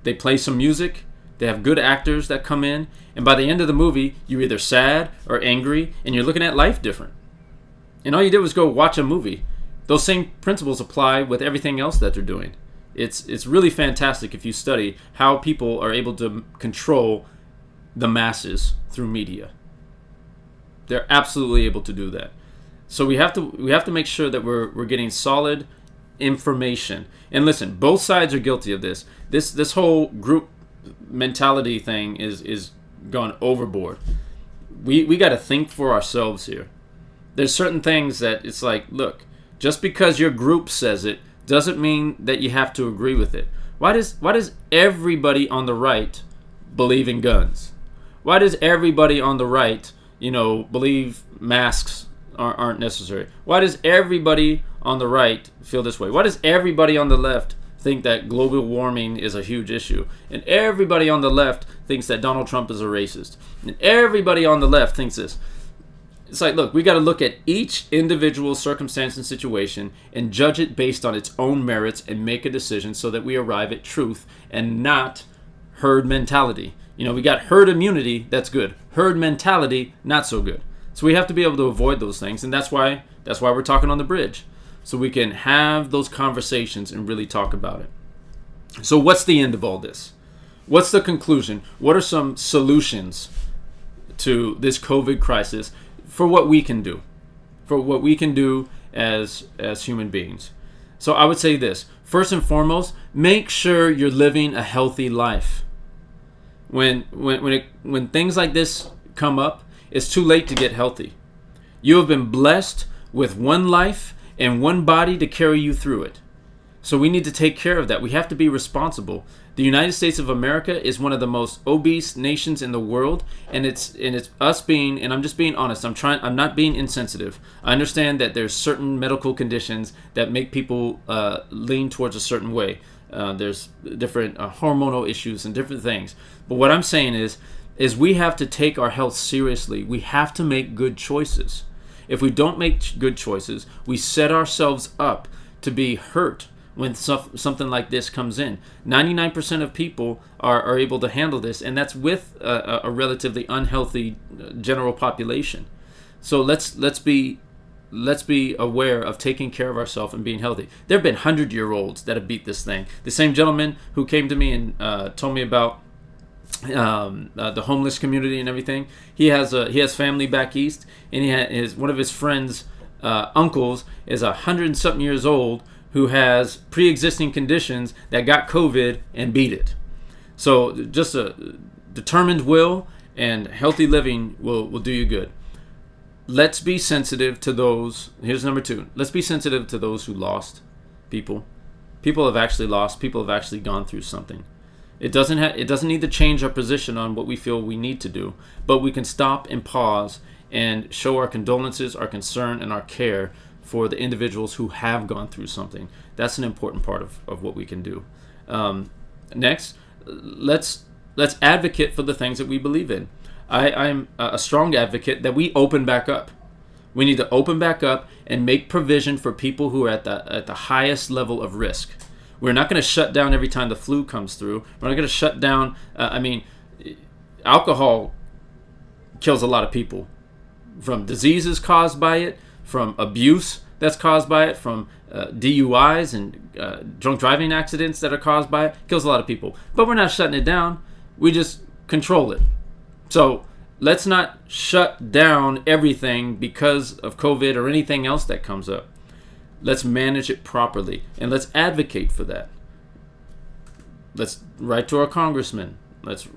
They play some music, they have good actors that come in, and by the end of the movie, you're either sad or angry, and you're looking at life different. And all you did was go watch a movie. Those same principles apply with everything else that they're doing. It's really fantastic if you study how people are able to control the masses through media. They're absolutely able to do that. So we have to make sure that we're getting solid information. And listen, both sides are guilty of this. This whole group mentality thing is gone overboard. We got to think for ourselves here. There's certain things that it's like, look, just because your group says it doesn't mean that you have to agree with it. Why does everybody on the right believe in guns? Why does everybody on the right, believe masks aren't necessary? Why does everybody on the right feel this way? Why does everybody on the left think that global warming is a huge issue? And everybody on the left thinks that Donald Trump is a racist. And everybody on the left thinks this. It's like, look, we got to look at each individual circumstance and situation and judge it based on its own merits and make a decision so that we arrive at truth and not herd mentality. We got herd immunity, that's good. Herd mentality, not so good. So we have to be able to avoid those things, and that's why we're talking on the bridge. So we can have those conversations and really talk about it. So what's the end of all this? What's the conclusion? What are some solutions to this COVID crisis for what we can do? For what we can do as human beings. So I would say this. First and foremost, make sure you're living a healthy life. When things like this come up, it's too late to get healthy. You have been blessed with one life and one body to carry you through it. So we need to take care of that. We have to be responsible. The United States of America is one of the most obese nations in the world, and it's us being, and I'm just being honest, I'm not being insensitive. I understand that there's certain medical conditions that make people lean towards a certain way. There's different hormonal issues and different things. But what I'm saying is we have to take our health seriously. We have to make good choices. If we don't make good choices, we set ourselves up to be hurt when something like this comes in. 99% of people are able to handle this, and that's with a relatively unhealthy general population. So let's be aware of taking care of ourselves and being healthy. There have been 100-year-olds that have beat this thing. The same gentleman who came to me and told me about the homeless community and everything. He has family back east, and one of his friends' uncles is 100-something years old who has pre-existing conditions that got COVID and beat it. So just a determined will And healthy living will do you good. Let's be sensitive to those. Here's number 2. Let's be sensitive to those who lost people. People have actually lost. People have actually gone through something. It doesn't need to change our position on what we feel we need to do, but we can stop and pause and show our condolences, our concern, and our care for the individuals who have gone through something. That's an important part of what we can do. Next, let's advocate for the things that we believe in. I'm a strong advocate that we open back up. We need to open back up and make provision for people who are at the highest level of risk. We're not going to shut down every time the flu comes through. We're not going to shut down. Alcohol kills a lot of people, from diseases caused by it, from abuse that's caused by it, from DUIs and drunk driving accidents that are caused by it. Kills a lot of people. But we're not shutting it down. We just control it. So let's not shut down everything because of COVID or anything else that comes up. Let's manage it properly, and let's advocate for that. Let's write to our congressman. Let's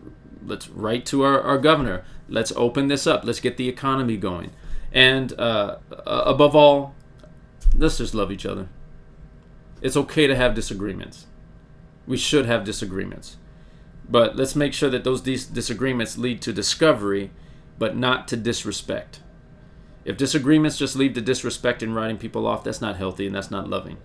write to our governor. Let's open this up. Let's get the economy going. And above all, let's just love each other. It's okay to have disagreements. We should have disagreements. But let's make sure that those disagreements lead to discovery, but not to disrespect. If disagreements just lead to disrespect and writing people off, that's not healthy and that's not loving.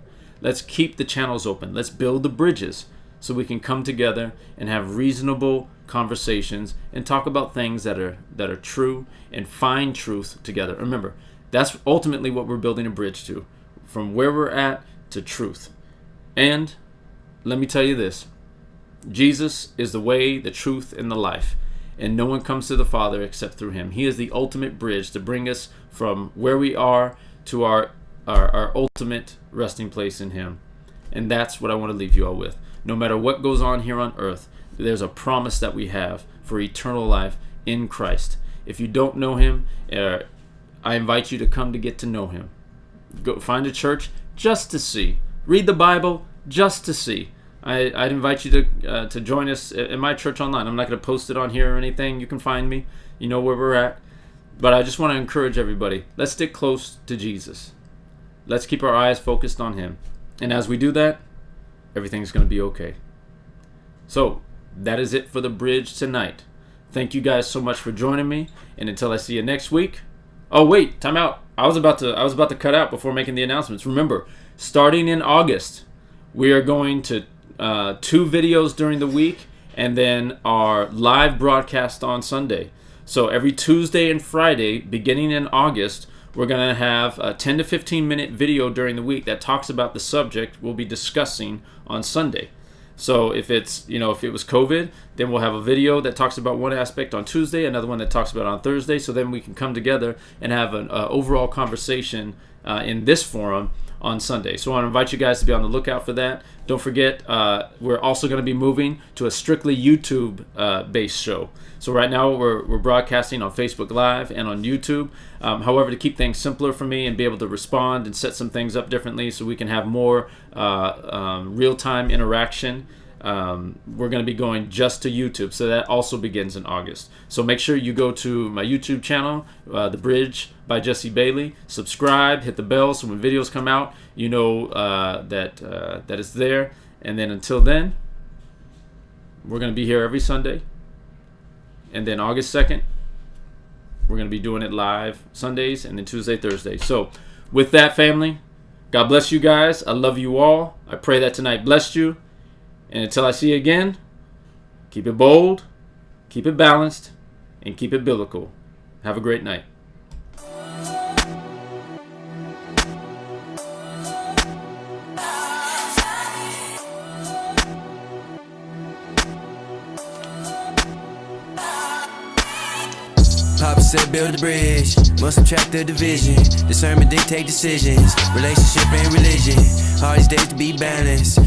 Let's keep the channels open. Let's build the bridges so we can come together and have reasonable conversations and talk about things that are true and find truth together. Remember, that's ultimately what we're building a bridge to, from where we're at to truth. And let me tell you this. Jesus is the way, the truth, and the life. And no one comes to the Father except through him. He is the ultimate bridge to bring us from where we are to our ultimate resting place in him. And that's what I want to leave you all with. No matter what goes on here on earth, there's a promise that we have for eternal life in Christ. If you don't know him, I invite you to come to get to know him. Go find a church just to see. Read the Bible just to see. I'd invite you to join us at my church online. I'm not going to post it on here or anything. You can find me. You know where we're at. But I just want to encourage everybody. Let's stick close to Jesus. Let's keep our eyes focused on him. And as we do that, everything's going to be okay. So that is it for the bridge tonight. Thank you guys so much for joining me. And until I see you next week. Oh wait, time out. I was about to cut out before making the announcements. Remember, starting in August, we are going to 2 videos during the week, and then our live broadcast on Sunday. So every Tuesday and Friday, beginning in August, we're going to have a 10 to 15 minute video during the week that talks about the subject we'll be discussing on Sunday. So if it's, if it was COVID, then we'll have a video that talks about one aspect on Tuesday, another one that talks about it on Thursday. So then we can come together and have an overall conversation in this forum on Sunday. So I want to invite you guys to be on the lookout for that. Don't forget, we're also going to be moving to a strictly YouTube based show. So right now we're broadcasting on Facebook Live and on YouTube. However, to keep things simpler for me and be able to respond and set some things up differently so we can have more real-time interaction, we're going to be going just to YouTube. So that also begins in August. So make sure you go to my YouTube channel, The Bridge by Jesse Bailey. Subscribe, hit the bell so when videos come out, you know that it's there. And then until then, we're going to be here every Sunday. And then August 2nd, we're going to be doing it live Sundays and then Tuesday, Thursday. So with that, family, God bless you guys. I love you all. I pray that tonight blessed you. And until I see you again, keep it bold, keep it balanced, and keep it biblical. Have a great night. Papa said build a bridge, must subtract the division. Discernment dictate decisions, relationship and religion. Hard these days to be balanced.